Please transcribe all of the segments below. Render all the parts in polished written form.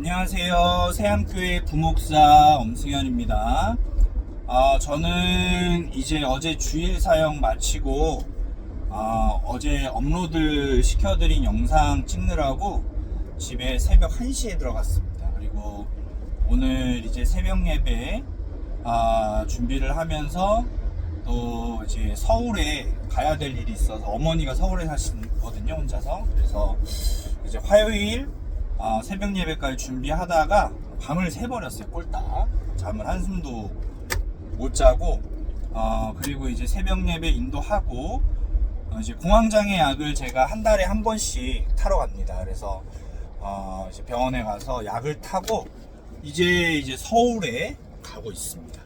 안녕하세요. 새암교회 부목사 엄승현입니다. 저는 이제 어제 주일 사역 마치고 어제 업로드 시켜드린 영상 찍느라고 집에 새벽 1시에 들어갔습니다. 그리고 오늘 이제 새벽 예배 준비를 하면서 또 이제 서울에 가야 될 일이 있어서, 어머니가 서울에 사시거든요, 혼자서. 그래서 이제 화요일 새벽 예배까지 준비하다가 밤을 새버렸어요. 꼴딱 잠을 한숨도 못 자고, 그리고 이제 새벽 예배 인도하고 이제 공황장애 약을 제가 한 달에 한 번씩 타러 갑니다. 그래서 이제 병원에 가서 약을 타고 이제 서울에 가고 있습니다.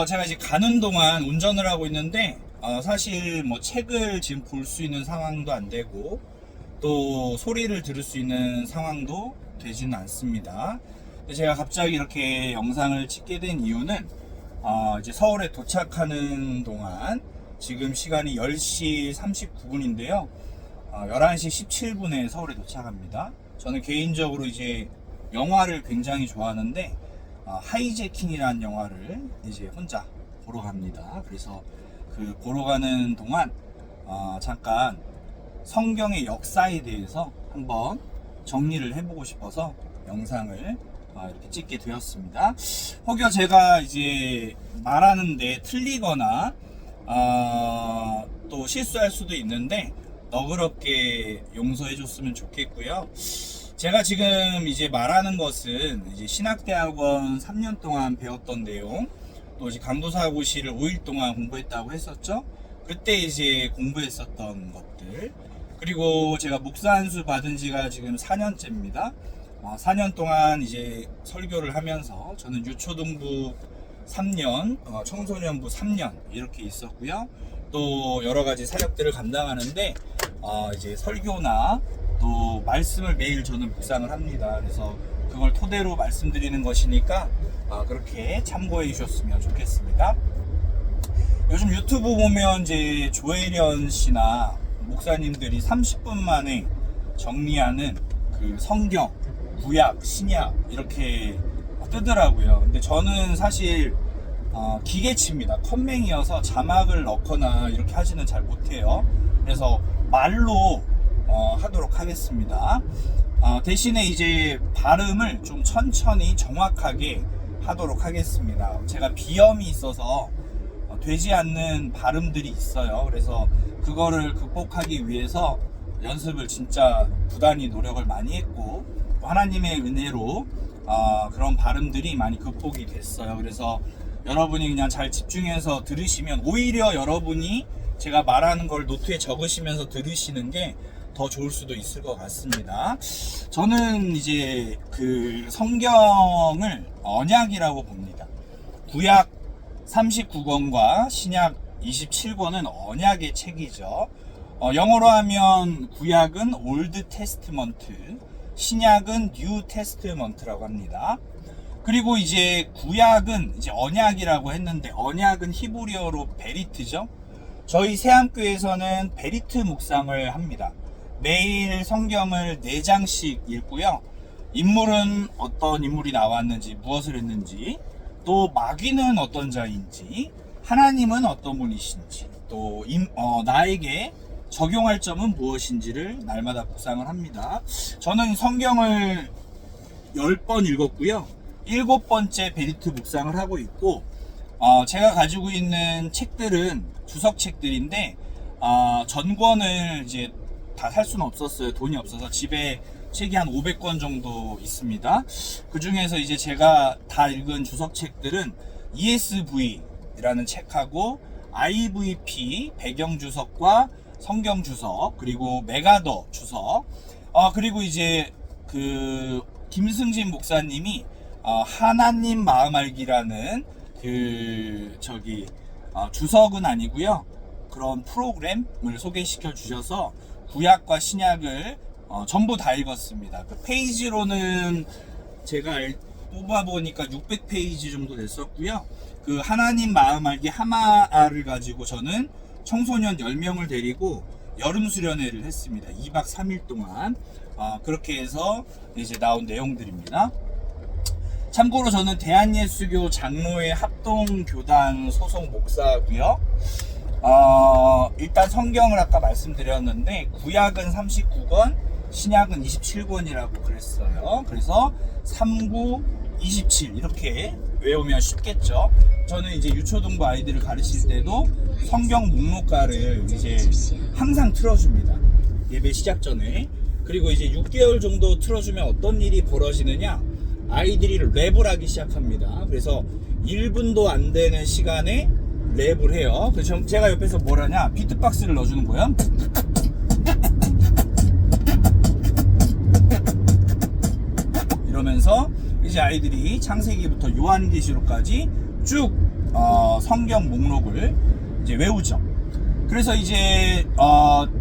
제가 이제 가는 동안 운전을 하고 있는데 사실 뭐 책을 지금 볼 수 있는 상황도 안 되고 또 소리를 들을 수 있는 상황도 되지는 않습니다. 제가 갑자기 이렇게 영상을 찍게 된 이유는 이제 서울에 도착하는 동안 지금 시간이 10시 39분인데요 11시 17분에 서울에 도착합니다. 저는 개인적으로 이제 영화를 굉장히 좋아하는데 하이제킹이라는 영화를 이제 혼자 보러 갑니다. 그래서 그 보러 가는 동안 잠깐 성경의 역사에 대해서 한번 정리를 해보고 싶어서 영상을 이렇게 찍게 되었습니다. 혹여 제가 이제 말하는데 틀리거나 또 실수할 수도 있는데 너그럽게 용서해 줬으면 좋겠고요. 제가 지금 이제 말하는 것은 이제 신학대학원 3년 동안 배웠던 내용, 또 이제 강도사고시를 5일 동안 공부했다고 했었죠. 그때 이제 공부했었던 것들, 그리고 제가 목사 안수 받은 지가 지금 4년째입니다. 4년 동안 이제 설교를 하면서 저는 유초등부 3년, 청소년부 3년 이렇게 있었고요. 또 여러 가지 사역들을 감당하는데 이제 설교나 또 말씀을 매일 저는 묵상을 합니다. 그래서 그걸 토대로 말씀드리는 것이니까 그렇게 참고해 주셨으면 좋겠습니다. 요즘 유튜브 보면 이제 조혜련 씨나 목사님들이 30분 만에 정리하는 그 성경, 구약, 신약 이렇게 뜨더라고요. 근데 저는 사실 기계치입니다. 컴맹이어서 자막을 넣거나 이렇게 하지는 잘 못해요. 그래서 말로 하도록 하겠습니다. 대신에 이제 발음을 좀 천천히 정확하게 하도록 하겠습니다. 제가 비염이 있어서 되지 않는 발음들이 있어요. 그래서 그거를 극복하기 위해서 연습을 진짜 부단히 노력을 많이 했고, 하나님의 은혜로 그런 발음들이 많이 극복이 됐어요. 그래서 여러분이 그냥 잘 집중해서 들으시면, 오히려 여러분이 제가 말하는 걸 노트에 적으시면서 들으시는 게 더 좋을 수도 있을 것 같습니다. 저는 이제 그 성경을 언약이라고 봅니다. 구약 39권과 신약 27권은 언약의 책이죠. 영어로 하면 구약은 올드 테스트먼트, 신약은 뉴 테스트먼트라고 합니다. 그리고 이제 구약은 이제 언약이라고 했는데, 언약은 히브리어로 베리트죠. 저희 새암교회에서는 베리트 묵상을 합니다. 매일 성경을 4장씩 읽고요. 인물은 어떤 인물이 나왔는지, 무엇을 했는지, 또 마귀는 어떤 자인지, 하나님은 어떤 분이신지, 또 나에게 적용할 점은 무엇인지를 날마다 묵상을 합니다. 저는 성경을 10번 읽었고요. 7번째 베리트 묵상을 하고 있고, 제가 가지고 있는 책들은 주석책들인데 전권을 이제 다 살 수는 없었어요. 돈이 없어서. 집에 책이 한 500권 정도 있습니다. 그 중에서 이제 제가 다 읽은 주석책들은 ESV라는 책하고 IVP 배경 주석과 성경 주석, 그리고 메가더 주석, 그리고 이제 그 김승진 목사님이 하나님 마음 알기라는 주석은 아니고요, 그런 프로그램을 소개시켜 주셔서 구약과 신약을 전부 다 읽었습니다. 그 페이지로는 제가 뽑아보니까 600페이지 정도 됐었고요. 그 하나님 마음 알기 하마를 가지고 저는 청소년 10명을 데리고 여름 수련회를 했습니다. 2박 3일 동안 그렇게 해서 이제 나온 내용들입니다. 참고로 저는 대한예수교 장로회 합동교단 소속 목사고요. 일단 성경을 아까 말씀드렸는데 구약은 39권, 신약은 27권이라고 그랬어요. 그래서 39, 27 이렇게 외우면 쉽겠죠. 저는 이제 유초등부 아이들을 가르칠 때도 성경 목록가를 이제 항상 틀어줍니다. 예배 시작 전에. 그리고 이제 6개월 정도 틀어주면 어떤 일이 벌어지느냐, 아이들이 랩을 하기 시작합니다. 그래서 1분도 안 되는 시간에 랩을 해요. 그래서 제가 옆에서 뭘 하냐, 비트박스를 넣어주는 거예요. 이러면서 이제 아이들이 창세기부터 요한계시록까지 쭉 성경 목록을 이제 외우죠. 그래서 이제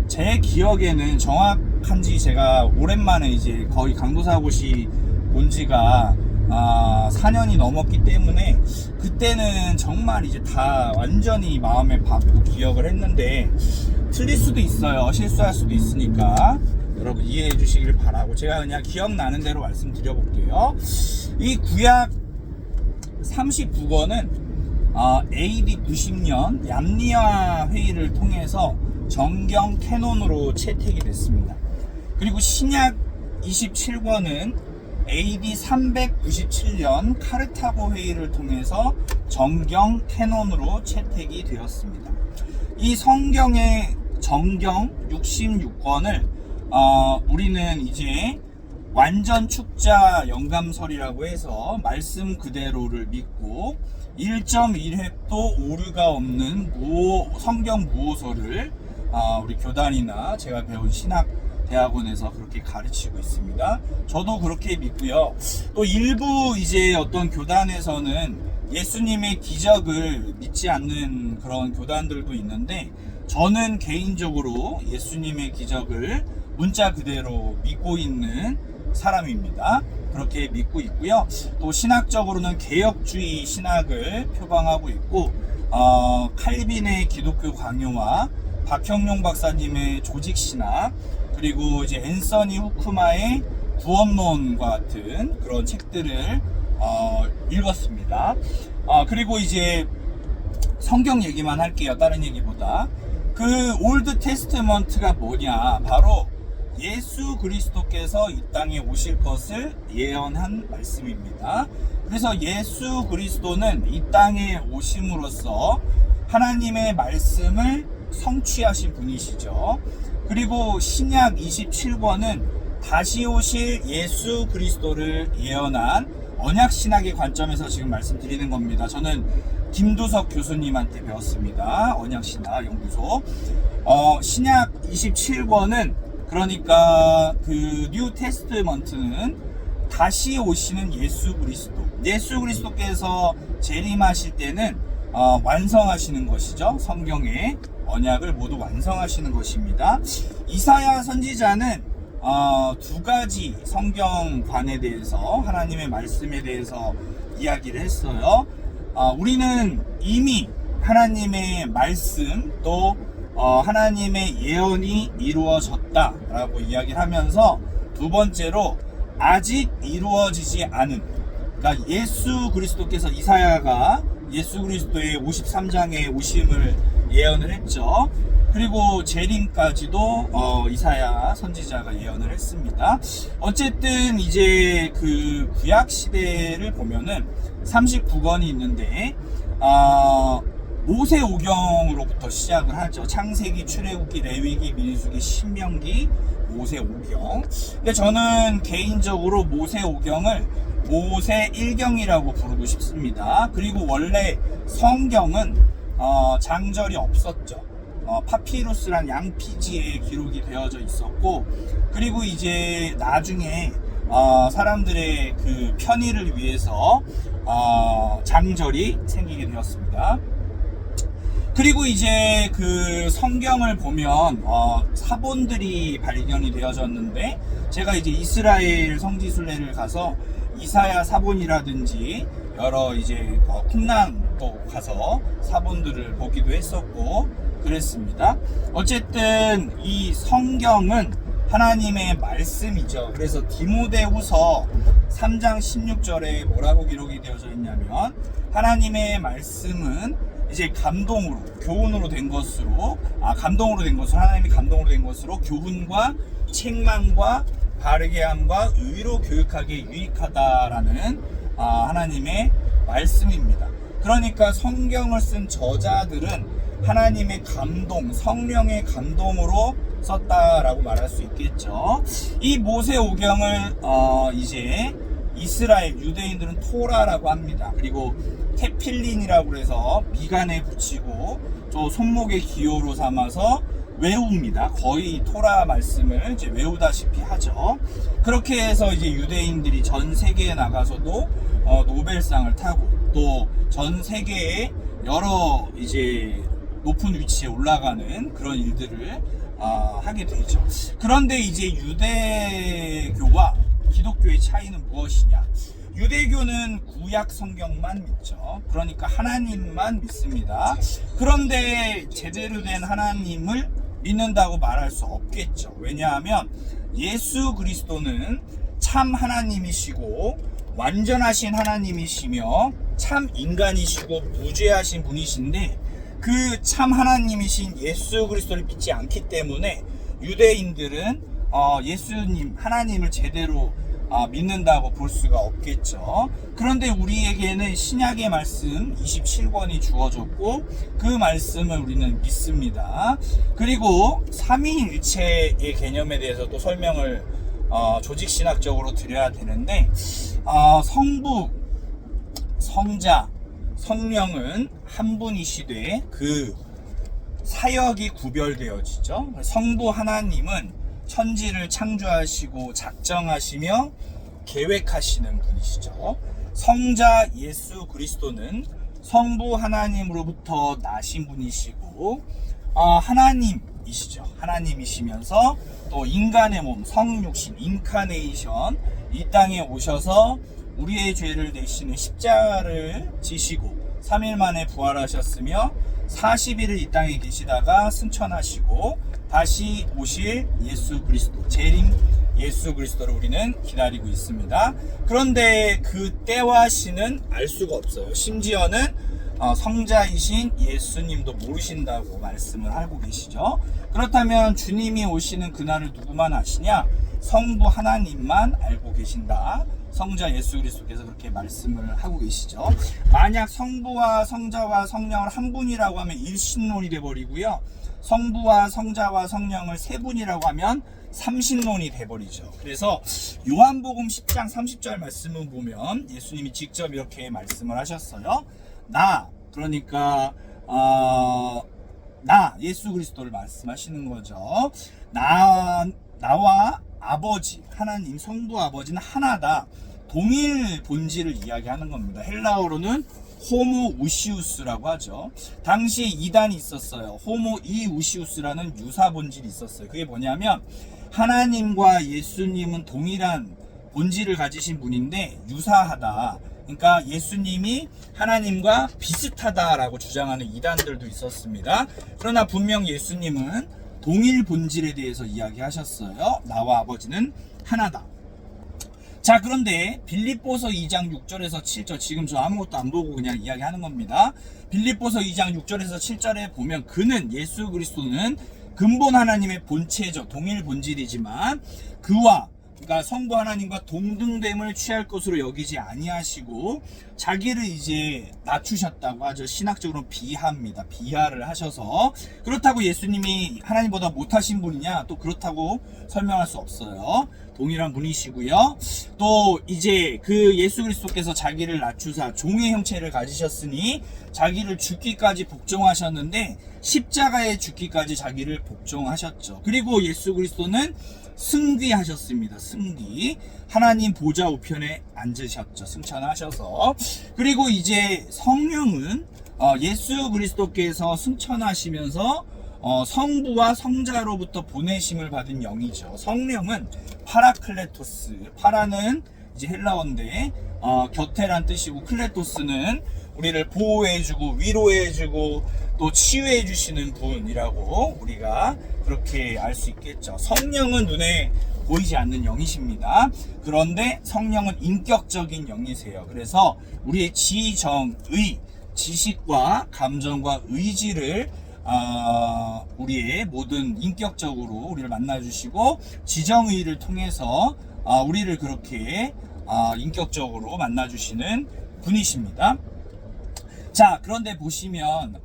제 기억에는 정확한지 제가 오랜만에 이제 거의 강도사고시 온 지가 4년이 넘었기 때문에 그때는 정말 이제 다 완전히 마음에 박고 기억을 했는데 틀릴 수도 있어요. 실수할 수도 있으니까 여러분 이해해 주시길 바라고 제가 그냥 기억나는 대로 말씀드려 볼게요. 이 구약 39권은 AD 90년 얌리아 회의를 통해서 정경 캐논으로 채택이 됐습니다. 그리고 신약 27권은 AD 397년 카르타고 회의를 통해서 정경 캐논으로 채택이 되었습니다. 이 성경의 정경 66권을 우리는 이제 완전 축자 영감설이라고 해서 말씀 그대로를 믿고 1.1획도 오류가 없는 성경 무호서를 우리 교단이나 제가 배운 신학 대학원에서 그렇게 가르치고 있습니다. 저도 그렇게 믿고요. 또 일부 이제 어떤 교단에서는 예수님의 기적을 믿지 않는 그런 교단들도 있는데 저는 개인적으로 예수님의 기적을 문자 그대로 믿고 있는 사람입니다. 그렇게 믿고 있고요. 또 신학적으로는 개혁주의 신학을 표방하고 있고 칼빈의 기독교 강요와 박형룡 박사님의 조직신학, 그리고 이제 앤서니 후크마의 구원론과 같은 그런 책들을 읽었습니다. 그리고 이제 성경 얘기만 할게요. 다른 얘기보다. 그 올드 테스트먼트가 뭐냐, 바로 예수 그리스도께서 이 땅에 오실 것을 예언한 말씀입니다. 그래서 예수 그리스도는 이 땅에 오심으로써 하나님의 말씀을 성취하신 분이시죠. 그리고 신약 27권은 다시 오실 예수 그리스도를 예언한 언약신학의 관점에서 지금 말씀드리는 겁니다. 저는 김두석 교수님한테 배웠습니다. 언약신학 연구소. 신약 27권은 그러니까 그 뉴 테스트먼트는 다시 오시는 예수 그리스도께서 재림하실 때는 완성하시는 것이죠. 성경의 언약을 모두 완성하시는 것입니다. 이사야 선지자는 두 가지 성경관에 대해서, 하나님의 말씀에 대해서 이야기를 했어요. 우리는 이미 하나님의 말씀 또 하나님의 예언이 이루어졌다라고 이야기를 하면서, 두 번째로 아직 이루어지지 않은, 그러니까 예수 그리스도께서, 이사야가 예수 그리스도의 53장의 오심을 예언을 했죠. 그리고 재림까지도 이사야 선지자가 예언을 했습니다. 어쨌든 이제 그 구약 시대를 보면은 39권이 있는데 모세오경으로부터 시작을 하죠. 창세기, 출애굽기, 레위기, 민수기, 신명기, 모세오경. 근데 저는 개인적으로 모세오경을 모세일경이라고 부르고 싶습니다. 그리고 원래 성경은 장절이 없었죠. 파피루스란 양피지에 기록이 되어져 있었고, 그리고 이제 나중에 사람들의 그 편의를 위해서 장절이 생기게 되었습니다. 그리고 이제 그 성경을 보면 사본들이 발견이 되어졌는데, 제가 이제 이스라엘 성지순례를 가서 이사야 사본이라든지 여러 이제 쿰란도 가서 사본들을 보기도 했었고 그랬습니다. 어쨌든 이 성경은 하나님의 말씀이죠. 그래서 디모데후서 3장 16절에 뭐라고 기록이 되어져 있냐면, 하나님의 말씀은 이제 감동으로, 교훈으로 된 것으로, 하나님이 감동으로 된 것으로 교훈과 책망과 바르게 함과 의로 교육하기에 유익하다라는 하나님의 말씀입니다. 그러니까 성경을 쓴 저자들은 하나님의 감동, 성령의 감동으로 썼다라고 말할 수 있겠죠. 이 모세오경을 이제 이스라엘 유대인들은 토라라고 합니다. 그리고 테필린이라고 해서 미간에 붙이고 또 손목의 기호로 삼아서 외웁니다. 거의 토라 말씀을 이제 외우다시피 하죠. 그렇게 해서 이제 유대인들이 전 세계에 나가서도 노벨상을 타고 또 전 세계에 여러 이제 높은 위치에 올라가는 그런 일들을 하게 되죠. 그런데 이제 유대교와 기독교의 차이는 무엇이냐? 유대교는 구약 성경만 믿죠. 그러니까 하나님만 믿습니다. 그런데 제대로 된 하나님을 믿는다고 말할 수 없겠죠. 왜냐하면 예수 그리스도는 참 하나님이시고 완전하신 하나님이시며 참 인간이시고 무죄하신 분이신데, 그 참 하나님이신 예수 그리스도를 믿지 않기 때문에 유대인들은 예수님 하나님을 제대로 믿는다고 볼 수가 없겠죠. 그런데 우리에게는 신약의 말씀 27권이 주어졌고 그 말씀을 우리는 믿습니다. 그리고 삼위일체의 개념에 대해서 또 설명을 조직신학적으로 드려야 되는데, 성부, 성자, 성령은 한 분이시되 그 사역이 구별되어지죠. 성부 하나님은 천지를 창조하시고 작정하시며 계획하시는 분이시죠. 성자 예수 그리스도는 성부 하나님으로부터 나신 분이시고 하나님이시죠. 하나님이시면서 또 인간의 몸, 성육신, 인카네이션, 이 땅에 오셔서 우리의 죄를 대신에 십자가를 지시고 3일 만에 부활하셨으며 40일을 이 땅에 계시다가 승천하시고 다시 오실 예수 그리스도, 재림 예수 그리스도를 우리는 기다리고 있습니다. 그런데 그 때와 시는 알 수가 없어요. 심지어는 성자이신 예수님도 모르신다고 말씀을 하고 계시죠. 그렇다면 주님이 오시는 그날을 누구만 아시냐? 성부 하나님만 알고 계신다. 성자 예수 그리스도께서 그렇게 말씀을 하고 계시죠. 만약 성부와 성자와 성령을 한 분이라고 하면 일신론이 돼버리고요, 성부와 성자와 성령을 세 분이라고 하면 삼신론이 돼버리죠. 그래서 요한복음 10장 30절 말씀을 보면 예수님이 직접 이렇게 말씀을 하셨어요. 그러니까 나 예수 그리스도를 말씀하시는 거죠. 나와 아버지 하나님 성부 아버지는 하나다. 동일 본질을 이야기하는 겁니다. 헬라어로는 호모 우시우스라고 하죠. 당시에 이단이 있었어요. 호모 이우시우스라는 유사 본질이 있었어요. 그게 뭐냐면 하나님과 예수님은 동일한 본질을 가지신 분인데 유사하다. 그러니까 예수님이 하나님과 비슷하다라고 주장하는 이단들도 있었습니다. 그러나 분명 예수님은 동일 본질에 대해서 이야기하셨어요. 나와 아버지는 하나다. 자, 그런데 빌립보서 2장 6절에서 7절, 지금 저 아무것도 안 보고 그냥 이야기하는 겁니다. 빌립보서 2장 6절에서 7절에 보면 그는 예수 그리스도는 근본 하나님의 본체죠. 동일 본질이지만 그와 그러니까 성부 하나님과 동등됨을 취할 것으로 여기지 아니하시고 자기를 이제 낮추셨다고 하죠. 신학적으로 비하입니다. 비하를 하셔서. 그렇다고 예수님이 하나님보다 못하신 분이냐? 또 그렇다고 설명할 수 없어요. 동일한 분이시고요. 또 이제 그 예수 그리스도께서 자기를 낮추사 종의 형체를 가지셨으니 자기를 죽기까지 복종하셨는데 십자가에 죽기까지 자기를 복종하셨죠. 그리고 예수 그리스도는 승귀하셨습니다. 승귀. 하나님 보좌 우편에 앉으셨죠. 승천하셔서. 그리고 이제 성령은 예수 그리스도께서 승천하시면서 성부와 성자로부터 보내심을 받은 영이죠. 성령은 파라클레토스. 파라는 이제 헬라어인데 곁에란 뜻이고, 클레토스는 우리를 보호해주고 위로해주고 또 치유해주시는 분이라고 우리가 그렇게 알 수 있겠죠. 성령은 눈에 보이지 않는 영이십니다. 그런데 성령은 인격적인 영이세요. 그래서 우리의 지정의, 지식과 감정과 의지를 우리의 모든 인격적으로 우리를 만나주시고, 지정의를 통해서 우리를 그렇게 인격적으로 만나주시는 분이십니다. 자, 그런데 보시면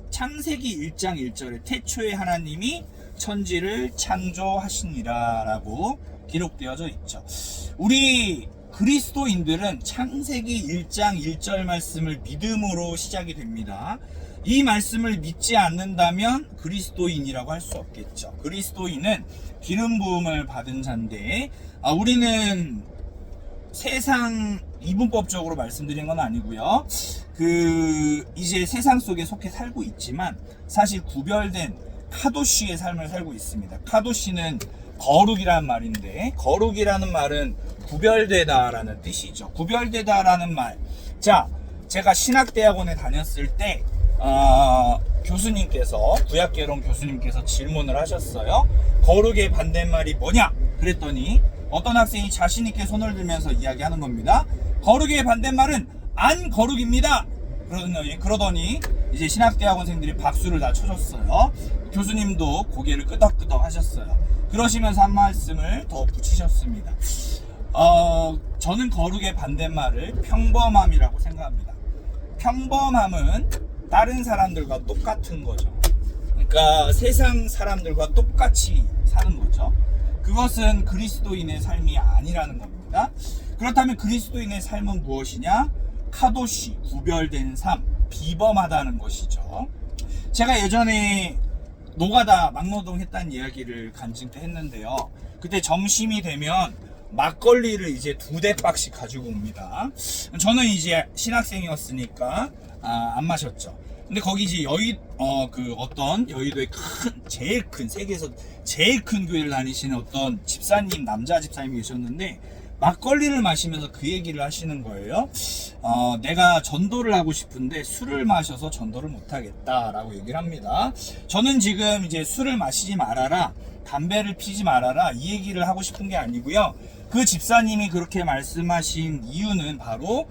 창세기 1장 1절에 태초에 하나님이 천지를 창조하시니라 라고 기록되어져 있죠. 우리 그리스도인들은 창세기 1장 1절 말씀을 믿음으로 시작이 됩니다. 이 말씀을 믿지 않는다면 그리스도인이라고 할 수 없겠죠. 그리스도인은 기름 부음을 받은 자인데, 우리는 세상 이분법적으로 말씀드린 건 아니고요. 이제 세상 속에 속해 살고 있지만 사실 구별된 카도시의 삶을 살고 있습니다. 카도시는 거룩이라는 말인데, 거룩이라는 말은 구별되다라는 뜻이죠. 구별되다라는 말. 자, 제가 신학대학원에 다녔을 때 교수님께서, 구약개론 교수님께서 질문을 하셨어요. 거룩의 반대말이 뭐냐? 그랬더니 어떤 학생이 자신있게 손을 들면서 이야기하는 겁니다. 거룩의 반대말은 안 거룩입니다. 그러더니 이제 신학대학원생들이 박수를 다 쳐줬어요. 교수님도 고개를 끄덕끄덕 하셨어요. 그러시면서 한 말씀을 더 붙이셨습니다. 저는 거룩의 반대말을 평범함이라고 생각합니다. 평범함은 다른 사람들과 똑같은 거죠. 그러니까 세상 사람들과 똑같이 사는 거죠. 그것은 그리스도인의 삶이 아니라는 겁니다. 그렇다면 그리스도인의 삶은 무엇이냐? 카도시, 구별된 삶, 비범하다는 것이죠. 제가 예전에 노가다 막노동 했다는 이야기를 간증 때 했는데요. 그때 점심이 되면 막걸리를 이제 2대박씩 가지고 옵니다. 저는 이제 신학생이었으니까 안 마셨죠. 근데 거기 이제 어떤 여의도의 세계에서 제일 큰 교회를 다니시는 어떤 집사님, 남자 집사님이 계셨는데, 막걸리를 마시면서 그 얘기를 하시는 거예요. 내가 전도를 하고 싶은데 술을 마셔서 전도를 못하겠다라고 얘기를 합니다. 저는 지금 이제 술을 마시지 말아라, 담배를 피지 말아라, 이 얘기를 하고 싶은 게 아니고요. 그 집사님이 그렇게 말씀하신 이유는 바로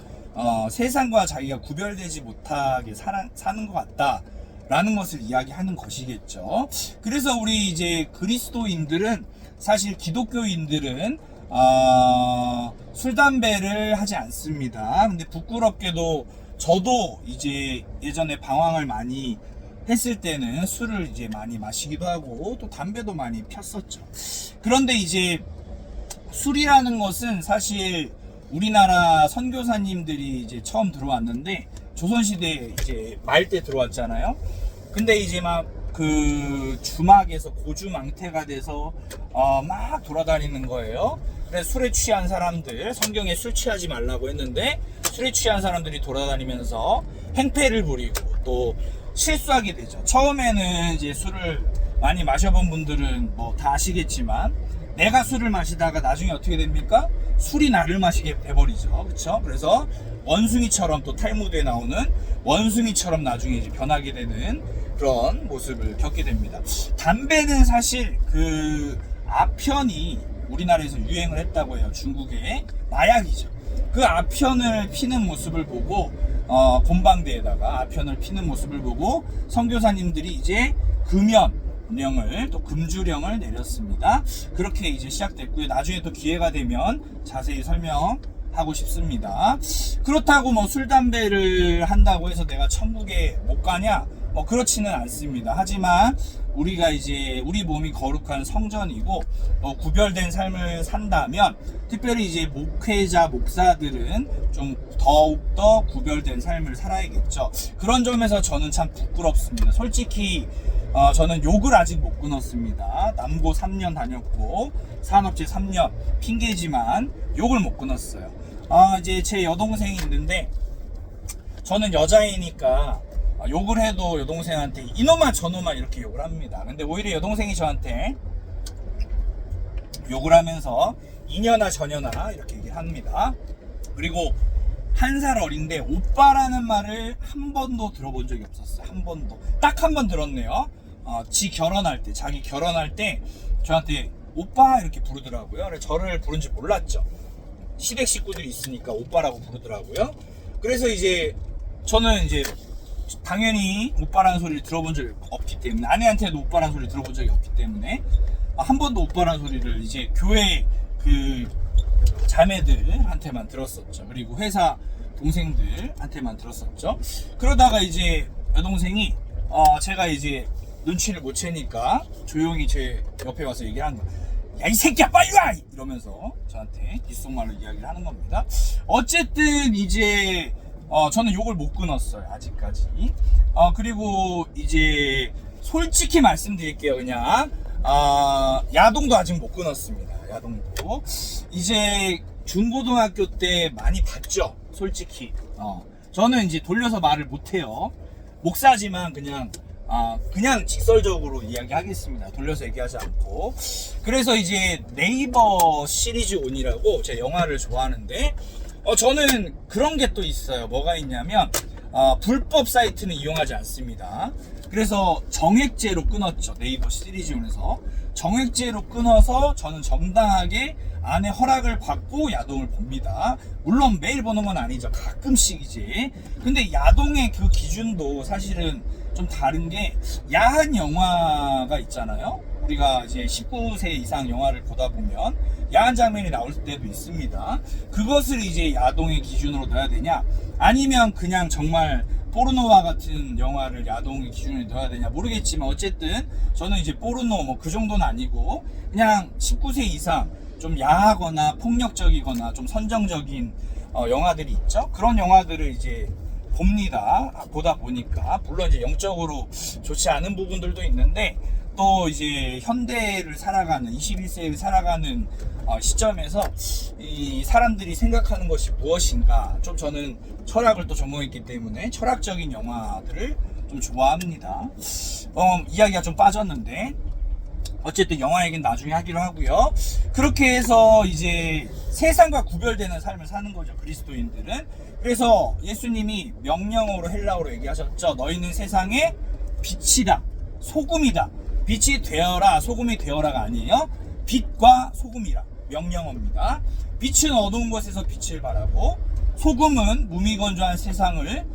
세상과 자기가 구별되지 못하게 사는 것 같다 라는 것을 이야기하는 것이겠죠. 그래서 우리 이제 그리스도인들은, 사실 기독교인들은 술, 담배를 하지 않습니다. 근데 부끄럽게도 저도 이제 예전에 방황을 많이 했을 때는 술을 이제 많이 마시기도 하고 또 담배도 많이 폈었죠. 그런데 이제 술이라는 것은 사실 우리나라 선교사님들이 이제 처음 들어왔는데, 조선시대에 이제 말 때 들어왔잖아요. 근데 이제 막 그 주막에서 고주망태가 돼서 막 돌아다니는 거예요. 그래서 술에 취한 사람들, 성경에 술 취하지 말라고 했는데 술에 취한 사람들이 돌아다니면서 행패를 부리고 또 실수하게 되죠. 처음에는 이제 술을 많이 마셔본 분들은 뭐 다 아시겠지만, 내가 술을 마시다가 나중에 어떻게 됩니까? 술이 나를 마시게 돼버리죠. 그렇죠? 그래서 원숭이처럼, 또 탈무드에 나오는 원숭이처럼 나중에 이제 변하게 되는 그런 모습을 겪게 됩니다. 담배는 사실 그 아편이 우리나라에서 유행을 했다고 해요. 중국의 마약이죠. 그 아편을 피는 모습을 보고 곰방대에다가 아편을 피는 모습을 보고 선교사님들이 이제 금연령을, 또 금주령을 내렸습니다. 그렇게 이제 시작됐고요. 나중에 또 기회가 되면 자세히 설명하고 싶습니다. 그렇다고 뭐 술, 담배를 한다고 해서 내가 천국에 못 가냐? 뭐 그렇지는 않습니다. 하지만 우리가 이제 우리 몸이 거룩한 성전이고 구별된 삶을 산다면, 특별히 이제 목회자, 목사들은 좀 더욱더 구별된 삶을 살아야겠죠. 그런 점에서 저는 참 부끄럽습니다. 솔직히 저는 욕을 아직 못 끊었습니다. 남고 3년 다녔고 산업체 3년, 핑계지만 욕을 못 끊었어요. 이제 제 여동생이 있는데, 저는 여자이니까 욕을 해도 여동생한테 이놈아 저놈아 이렇게 욕을 합니다. 근데 오히려 여동생이 저한테 욕을 하면서 이년아 저년아 이렇게 얘기를 합니다. 그리고 한 살 어린데 오빠라는 말을 한 번도 들어본 적이 없었어요. 한 번도. 딱 한 번 들었네요. 자기 결혼할 때 저한테 오빠 이렇게 부르더라고요. 그래서 저를 부른지 몰랐죠. 시댁 식구들이 있으니까 오빠라고 부르더라고요. 그래서 이제 저는 이제 당연히 오빠라는 소리를 들어본 적이 없기 때문에, 아내한테도 오빠라는 소리를 들어본 적이 없기 때문에 한 번도 오빠라는 소리를 이제 교회 그 자매들한테만 들었었죠. 그리고 회사 동생들한테만 들었었죠. 그러다가 이제 여동생이 제가 이제 눈치를 못 채니까 조용히 제 옆에 와서 얘기를 하는 거예요. 야, 이 새끼야 빨리 와! 이러면서 저한테 귓속말로 이야기를 하는 겁니다. 어쨌든 이제 저는 욕을 못 끊었어요, 아직까지. 그리고 이제 솔직히 말씀드릴게요. 그냥 야동도 아직 못 끊었습니다. 야동도 이제 중고등학교 때 많이 봤죠, 솔직히. 저는 이제 돌려서 말을 못해요. 목사지만 그냥 직설적으로 이야기하겠습니다. 돌려서 얘기하지 않고. 그래서 이제 네이버 시리즈 온이라고 제가 영화를 좋아하는데, 저는 그런 게 또 있어요. 뭐가 있냐면, 불법 사이트는 이용하지 않습니다. 그래서 정액제로 끊었죠. 네이버 시리즈 온에서. 정액제로 끊어서 저는 정당하게 아내 허락을 받고 야동을 봅니다. 물론 매일 보는 건 아니죠. 가끔씩이지. 근데 야동의 그 기준도 사실은 좀 다른 게, 야한 영화가 있잖아요. 우리가 이제 19세 이상 영화를 보다 보면 야한 장면이 나올 때도 있습니다. 그것을 이제 야동의 기준으로 넣어야 되냐, 아니면 그냥 정말 포르노와 같은 영화를 야동의 기준에 넣어야 되냐 모르겠지만, 어쨌든 저는 이제 포르노 뭐 그 정도는 아니고 그냥 19세 이상 좀 야하거나 폭력적이거나 좀 선정적인 영화들이 있죠. 그런 영화들을 이제 보다 보니까, 물론 이제 영적으로 좋지 않은 부분들도 있는데, 또 이제 현대를 살아가는 21세를 살아가는 시점에서 이 사람들이 생각하는 것이 무엇인가, 좀 저는 철학을 또 전공했기 때문에 철학적인 영화들을 좀 좋아합니다. 이야기가 좀 빠졌는데 어쨌든 영화 얘기는 나중에 하기로 하고요. 그렇게 해서 이제 세상과 구별되는 삶을 사는 거죠, 그리스도인들은. 그래서 예수님이 명령어로 헬라어로 얘기하셨죠. 너희는 세상의 빛이다, 소금이다. 빛이 되어라, 소금이 되어라가 아니에요. 빛과 소금이라, 명령어입니다. 빛은 어두운 곳에서 빛을 발하고, 소금은 무미건조한 세상을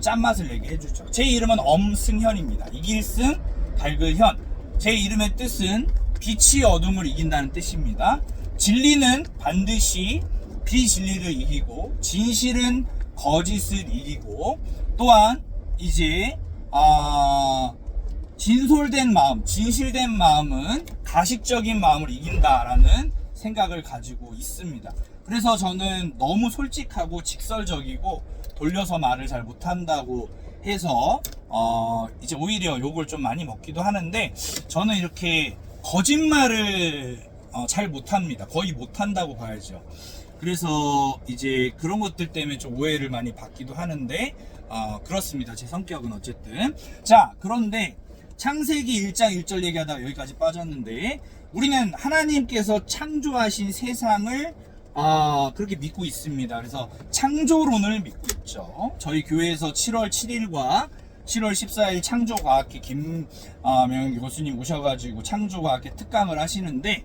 짠맛을 내게 해주죠. 제 이름은 엄승현입니다. 이길승 발글현. 제 이름의 뜻은 빛이 어둠을 이긴다는 뜻입니다. 진리는 반드시 비진리를 이기고, 진실은 거짓을 이기고, 또한 이제 진솔된 마음, 진실된 마음은 가식적인 마음을 이긴다라는 생각을 가지고 있습니다. 그래서 저는 너무 솔직하고 직설적이고 돌려서 말을 잘 못한다고 해서 이제 오히려 욕을 좀 많이 먹기도 하는데, 저는 이렇게 거짓말을 잘 못합니다. 거의 못한다고 봐야죠. 그래서 이제 그런 것들 때문에 좀 오해를 많이 받기도 하는데, 그렇습니다. 제 성격은 어쨌든. 자, 그런데 창세기 1장 1절 얘기하다가 여기까지 빠졌는데, 우리는 하나님께서 창조하신 세상을 그렇게 믿고 있습니다. 그래서 창조론을 믿고 있죠. 저희 교회에서 7월 7일과 7월 14일 창조과학회 김명희 교수님 오셔가지고 창조과학회 특강을 하시는데,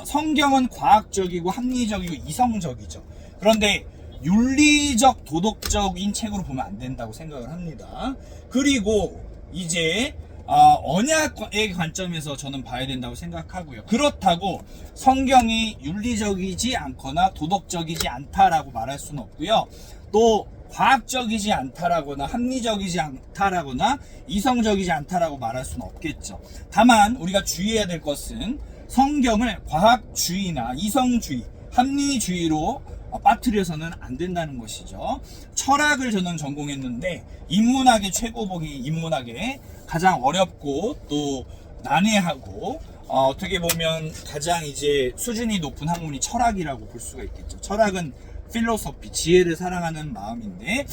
성경은 과학적이고 합리적이고 이성적이죠. 그런데 윤리적 도덕적인 책으로 보면 안 된다고 생각을 합니다. 그리고 이제 언약의 관점에서 저는 봐야 된다고 생각하고요. 그렇다고 성경이 윤리적이지 않거나 도덕적이지 않다라고 말할 수는 없고요. 또 과학적이지 않다라거나 합리적이지 않다라거나 이성적이지 않다라고 말할 수는 없겠죠. 다만 우리가 주의해야 될 것은, 성경을 과학주의나 이성주의, 합리주의로 빠뜨려서는 안 된다는 것이죠. 철학을 저는 전공했는데, 인문학의 최고봉이 인문학의 가장 어렵고 또 난해하고 어떻게 보면 가장 이제 수준이 높은 학문이 철학이라고 볼 수가 있겠죠. 철학은 필로소피, 지혜를 사랑하는 마음인데,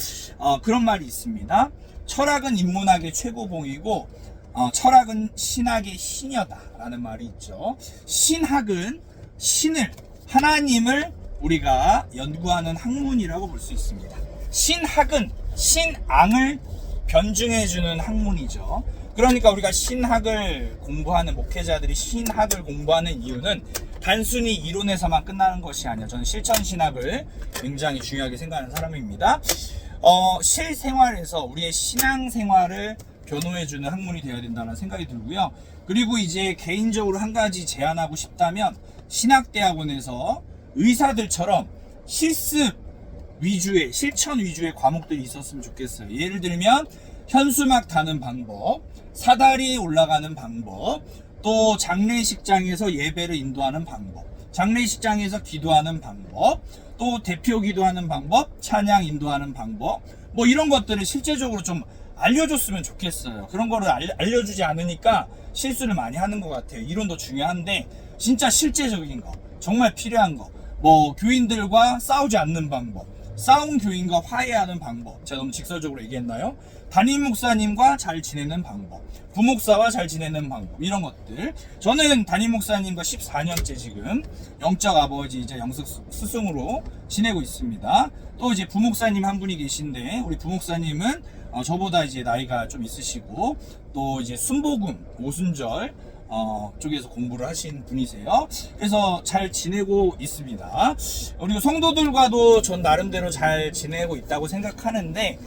그런 말이 있습니다. 철학은 인문학의 최고봉이고 철학은 신학의 신여다 라는 말이 있죠. 신학은 신을, 하나님을 우리가 연구하는 학문이라고 볼 수 있습니다. 신학은 신앙을 변증해주는 학문이죠. 그러니까 우리가 신학을 공부하는 목회자들이 신학을 공부하는 이유는 단순히 이론에서만 끝나는 것이 아니라 저는 실천 신학을 굉장히 중요하게 생각하는 사람입니다. 실생활에서 우리의 신앙 생활을 변호해주는 학문이 되어야 된다는 생각이 들고요. 그리고 이제 개인적으로 한 가지 제안하고 싶다면 신학대학원에서 의사들처럼 실습 위주의, 실천 위주의 과목들이 있었으면 좋겠어요. 예를 들면 현수막 다는 방법, 사다리 올라가는 방법, 또 장례식장에서 예배를 인도하는 방법, 장례식장에서 기도하는 방법, 또 대표 기도하는 방법, 찬양 인도하는 방법, 뭐 이런 것들을 실제적으로 좀 알려줬으면 좋겠어요. 그런 거를 알려주지 않으니까 실수를 많이 하는 것 같아요. 이론도 중요한데 진짜 실제적인 거, 정말 필요한 거, 뭐 교인들과 싸우지 않는 방법, 싸운 교인과 화해하는 방법, 제가 너무 직설적으로 얘기했나요? 담임 목사님과 잘 지내는 방법, 부목사와 잘 지내는 방법, 이런 것들. 저는 담임 목사님과 14년째 지금 영적 아버지이자 영적 스승으로 지내고 있습니다. 또 이제 부목사님 한 분이 계신데, 우리 부목사님은 저보다 이제 나이가 좀 있으시고, 또 이제 순복음, 오순절 쪽에서 공부를 하신 분이세요. 그래서 잘 지내고 있습니다. 그리고 성도들과도 전 나름대로 잘 지내고 있다고 생각하는데,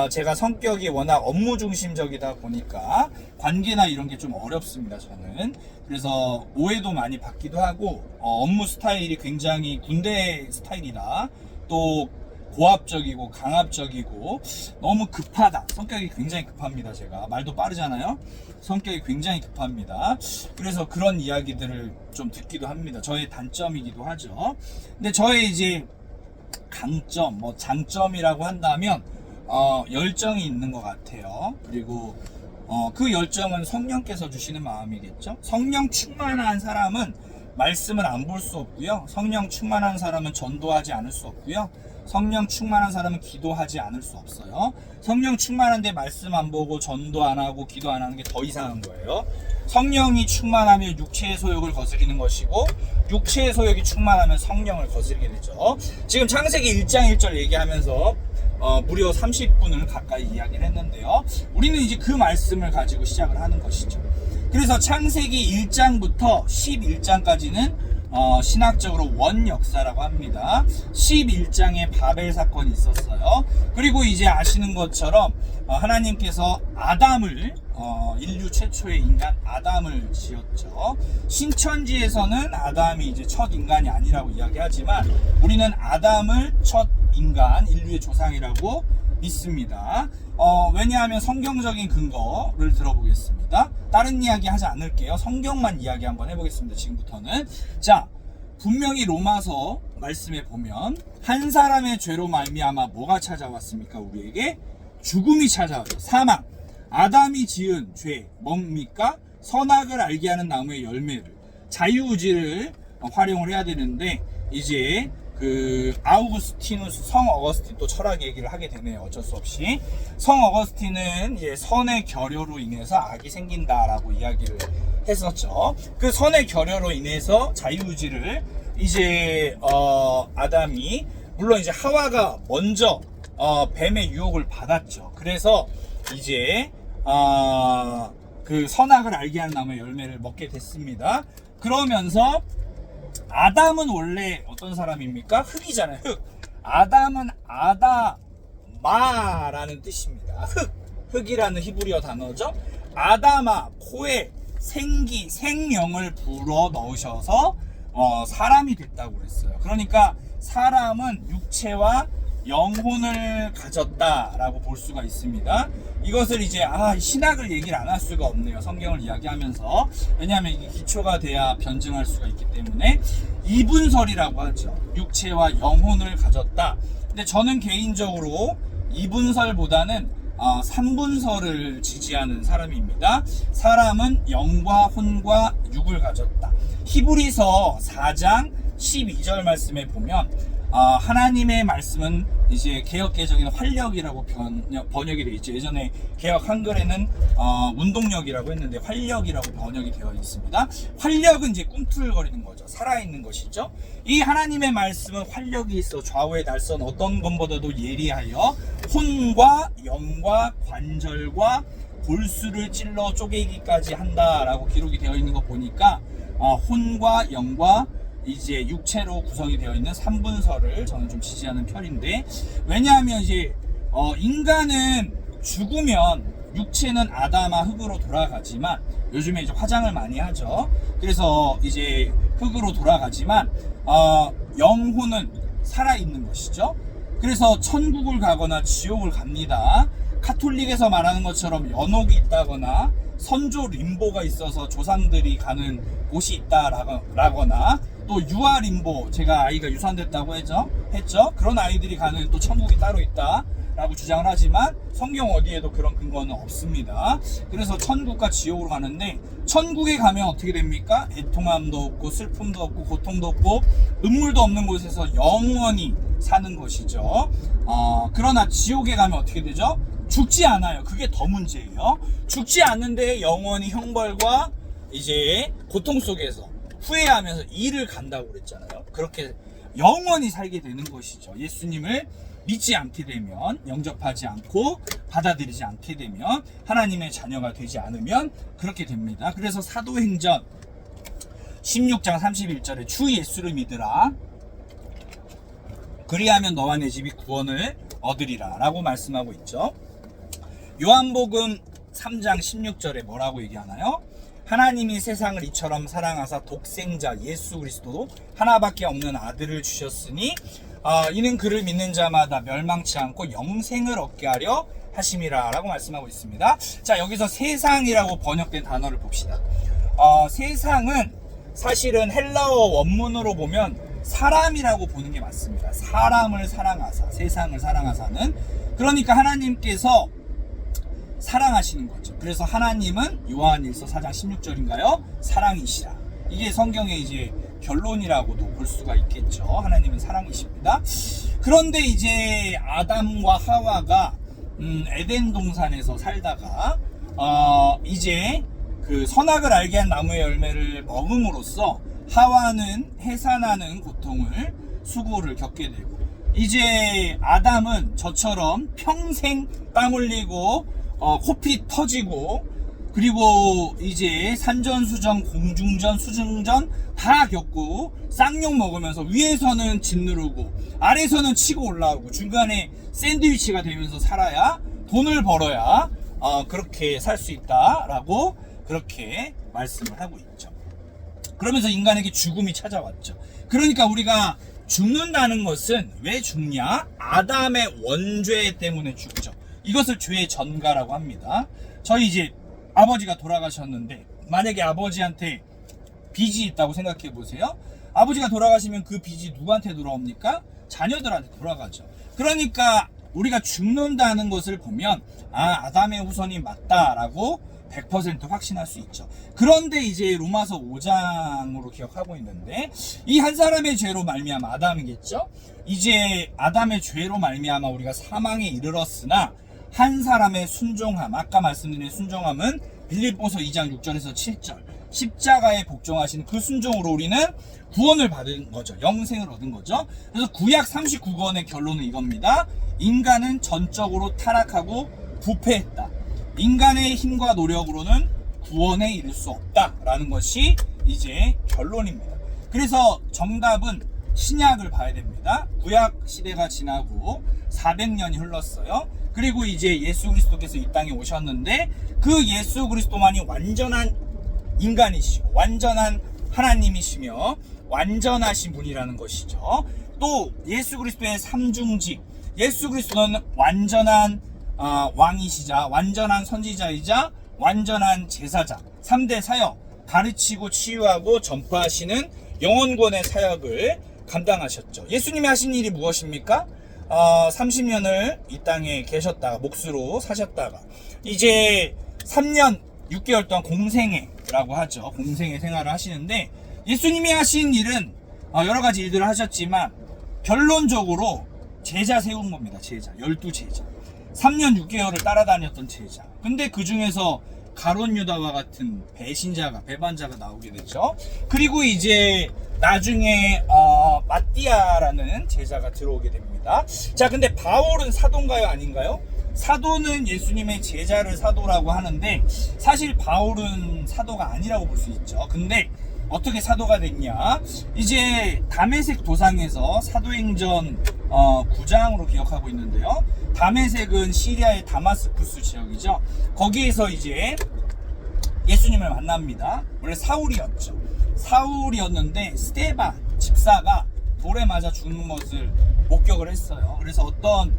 제가 성격이 워낙 업무 중심적이다 보니까 관계나 이런 게 좀 어렵습니다, 저는. 그래서 오해도 많이 받기도 하고, 업무 스타일이 굉장히 군대 스타일이다, 또 고압적이고 강압적이고 너무 급하다, 성격이 굉장히 급합니다. 제가 말도 빠르잖아요. 성격이 굉장히 급합니다. 그래서 그런 이야기들을 좀 듣기도 합니다. 저의 단점이기도 하죠. 근데 저의 이제 강점, 뭐 장점이라고 한다면 열정이 있는 것 같아요. 그리고 그 열정은 성령께서 주시는 마음이겠죠. 성령 충만한 사람은 말씀을 안 볼 수 없고요. 성령 충만한 사람은 전도하지 않을 수 없고요. 성령 충만한 사람은 기도하지 않을 수 없어요. 성령 충만한데 말씀 안 보고 전도 안 하고 기도 안 하는 게 더 이상한 거예요. 성령이 충만하면 육체의 소욕을 거스리는 것이고, 육체의 소욕이 충만하면 성령을 거스리게 되죠. 지금 창세기 1장 1절 얘기하면서 무려 30분을 가까이 이야기를 했는데요. 우리는 이제 그 말씀을 가지고 시작을 하는 것이죠. 그래서 창세기 1장부터 11장까지는 신학적으로 원역사라고 합니다. 11장에 바벨 사건이 있었어요. 그리고 이제 아시는 것처럼 하나님께서 아담을, 인류 최초의 인간 아담을 지었죠. 신천지에서는 아담이 이제 첫 인간이 아니라고 이야기하지만 우리는 아담을 첫 인간, 인류의 조상이라고 믿습니다. 왜냐하면 성경적인 근거를 들어보겠습니다. 다른 이야기 하지 않을게요. 성경만 이야기 한번 해보겠습니다. 지금부터는. 자, 분명히 로마서 말씀에 보면 한 사람의 죄로 말미암아 뭐가 찾아왔습니까? 우리에게 죽음이 찾아왔죠. 사망. 아담이 지은 죄 뭡니까? 선악을 알게 하는 나무의 열매를, 자유의지를 활용을 해야 되는데, 이제 아우구스티누스, 성 어거스틴, 또 철학 얘기를 하게 되네요. 어쩔 수 없이. 성 어거스틴은 이제 선의 결여로 인해서 악이 생긴다라고 이야기를 했었죠. 그 선의 결여로 인해서 자유의지를 이제 아담이, 물론 이제 하와가 먼저 뱀의 유혹을 받았죠. 그래서 이제 그 선악을 알게 하는 나무의 열매를 먹게 됐습니다. 그러면서 아담은 원래 어떤 사람입니까? 흙이잖아요. 흙. 아담은 아다마라는 뜻입니다. 흙이라는 히브리어 단어죠. 아다마, 코에 생기, 생명을 불어 넣으셔서 사람이 됐다고 그랬어요. 그러니까 사람은 육체와 영혼을 가졌다라고 볼 수가 있습니다. 이것을 이제 신학을 얘기를 안 할 수가 없네요. 성경을 이야기하면서. 왜냐하면 이게 기초가 돼야 변증할 수가 있기 때문에 이분설이라고 하죠. 육체와 영혼을 가졌다. 근데 저는 개인적으로 이분설보다는 3분설을 지지하는 사람입니다. 사람은 영과 혼과 육을 가졌다. 히브리서 4장 12절 말씀에 보면 하나님의 말씀은 이제 개역개정에는 활력이라고 번역이 되어 있죠. 예전에 개역 한글에는 운동력이라고 했는데 활력이라고 번역이 되어 있습니다. 활력은 이제 꿈틀거리는 거죠. 살아있는 것이죠. 이 하나님의 말씀은 활력이 있어 좌우의 날선 어떤 것보다도 예리하여 혼과 영과 관절과 골수를 찔러 쪼개기까지 한다라고 기록이 되어 있는 거 보니까 혼과 영과 이제 육체로 구성이 되어 있는 3분설을 저는 좀 지지하는 편인데, 왜냐하면 이제 인간은 죽으면 육체는 아담아 흙으로 돌아가지만, 요즘에 이제 화장을 많이 하죠. 그래서 이제 흙으로 돌아가지만 영혼은 살아있는 것이죠. 그래서 천국을 가거나 지옥을 갑니다. 카톨릭에서 말하는 것처럼 연옥이 있다거나 선조 림보가 있어서 조상들이 가는 곳이 있다라거나, 또 유아 림보, 제가 아이가 유산됐다고 했죠. 그런 아이들이 가는 또 천국이 따로 있다라고 주장을 하지만 성경 어디에도 그런 근거는 없습니다. 그래서 천국과 지옥으로 가는데, 천국에 가면 어떻게 됩니까? 애통함도 없고 슬픔도 없고 고통도 없고 눈물도 없는 곳에서 영원히 사는 것이죠. 그러나 지옥에 가면 어떻게 되죠? 죽지 않아요. 그게 더 문제예요. 죽지 않는데 영원히 형벌과 이제 고통 속에서 후회하면서 이를 간다고 그랬잖아요. 그렇게 영원히 살게 되는 것이죠. 예수님을 믿지 않게 되면, 영접하지 않고 받아들이지 않게 되면, 하나님의 자녀가 되지 않으면 그렇게 됩니다. 그래서 사도행전 16장 31절에 주 예수를 믿으라, 그리하면 너와 내 집이 구원을 얻으리라 라고 말씀하고 있죠. 요한복음 3장 16절에 뭐라고 얘기하나요? 하나님이 세상을 이처럼 사랑하사 독생자 예수 그리스도 하나밖에 없는 아들을 주셨으니 이는 그를 믿는 자마다 멸망치 않고 영생을 얻게 하려 하심이라 라고 말씀하고 있습니다. 자, 여기서 세상이라고 번역된 단어를 봅시다. 세상은 사실은 헬라어 원문으로 보면 사람이라고 보는 게 맞습니다. 사람을 사랑하사, 세상을 사랑하사는, 그러니까 하나님께서 사랑하시는 거죠. 그래서 하나님은 요한일서 4장 16절인가요? 사랑이시라. 이게 성경의 이제 결론이라고도 볼 수가 있겠죠. 하나님은 사랑이십니다. 그런데 이제 아담과 하와가 에덴 동산에서 살다가 이제 그 선악을 알게 한 나무의 열매를 먹음으로써 하와는 해산하는 고통을, 수고를 겪게 되고, 이제 아담은 저처럼 평생 땀 흘리고 코피 터지고, 그리고 이제 산전수전, 공중전, 수중전 다 겪고 쌍욕 먹으면서 위에서는 짓누르고 아래에서는 치고 올라오고 중간에 샌드위치가 되면서 살아야, 돈을 벌어야 그렇게 살 수 있다라고 그렇게 말씀을 하고 있죠. 그러면서 인간에게 죽음이 찾아왔죠. 그러니까 우리가 죽는다는 것은 왜 죽냐? 아담의 원죄 때문에 죽죠. 이것을 죄의 전가라고 합니다. 저희 이제 아버지가 돌아가셨는데, 만약에 아버지한테 빚이 있다고 생각해 보세요. 아버지가 돌아가시면 그 빚이 누구한테 돌아옵니까? 자녀들한테 돌아가죠. 그러니까 우리가 죽는다는 것을 보면 아담의 후손이 맞다라고 100% 확신할 수 있죠. 그런데 이제 로마서 5장으로 기억하고 있는데, 이 한 사람의 죄로 말미암아, 아담이겠죠? 이제 아담의 죄로 말미암아 우리가 사망에 이르렀으나 한 사람의 순종함, 아까 말씀드린 순종함은 빌립보서 2장 6절에서 7절, 십자가에 복종하신 그 순종으로 우리는 구원을 받은 거죠. 영생을 얻은 거죠. 그래서 구약 39권의 결론은 이겁니다. 인간은 전적으로 타락하고 부패했다. 인간의 힘과 노력으로는 구원에 이를 수 없다라는 것이 이제 결론입니다. 그래서 정답은 신약을 봐야 됩니다. 구약 시대가 지나고 400년이 흘렀어요. 그리고 이제 예수 그리스도께서 이 땅에 오셨는데, 그 예수 그리스도만이 완전한 인간이시고 완전한 하나님이시며 완전하신 분이라는 것이죠. 또 예수 그리스도의 삼중직, 예수 그리스도는 완전한 왕이시자, 완전한 선지자이자 완전한 제사장, 3대 사역, 가르치고 치유하고 전파하시는 영원권의 사역을 감당하셨죠. 예수님이 하신 일이 무엇입니까? 30년을 이 땅에 계셨다가, 몫으로 사셨다가 이제 3년 6개월 동안 공생애라고 하죠. 공생애 생활을 하시는데, 예수님이 하신 일은 여러 가지 일들을 하셨지만 결론적으로 제자 세운 겁니다. 제자 12제자 3년 6개월을 따라다녔던 제자. 근데 그 중에서 가룟 유다와 같은 배반자가 나오게 되죠. 그리고 이제 나중에 마띠아라는 제자가 들어오게 됩니다. 자, 근데 바울은 사도인가요, 아닌가요? 사도는 예수님의 제자를 사도라고 하는데 사실 바울은 사도가 아니라고 볼 수 있죠. 근데 어떻게 사도가 됐냐? 이제 다메섹 도상에서 사도행전 9장으로 기억하고 있는데요. 다메섹은 시리아의 다마스쿠스 지역이죠. 거기에서 이제 예수님을 만납니다. 원래 사울이었죠. 사울이었는데 스데반 집사가 돌에 맞아 죽는 것을 목격을 했어요. 그래서 어떤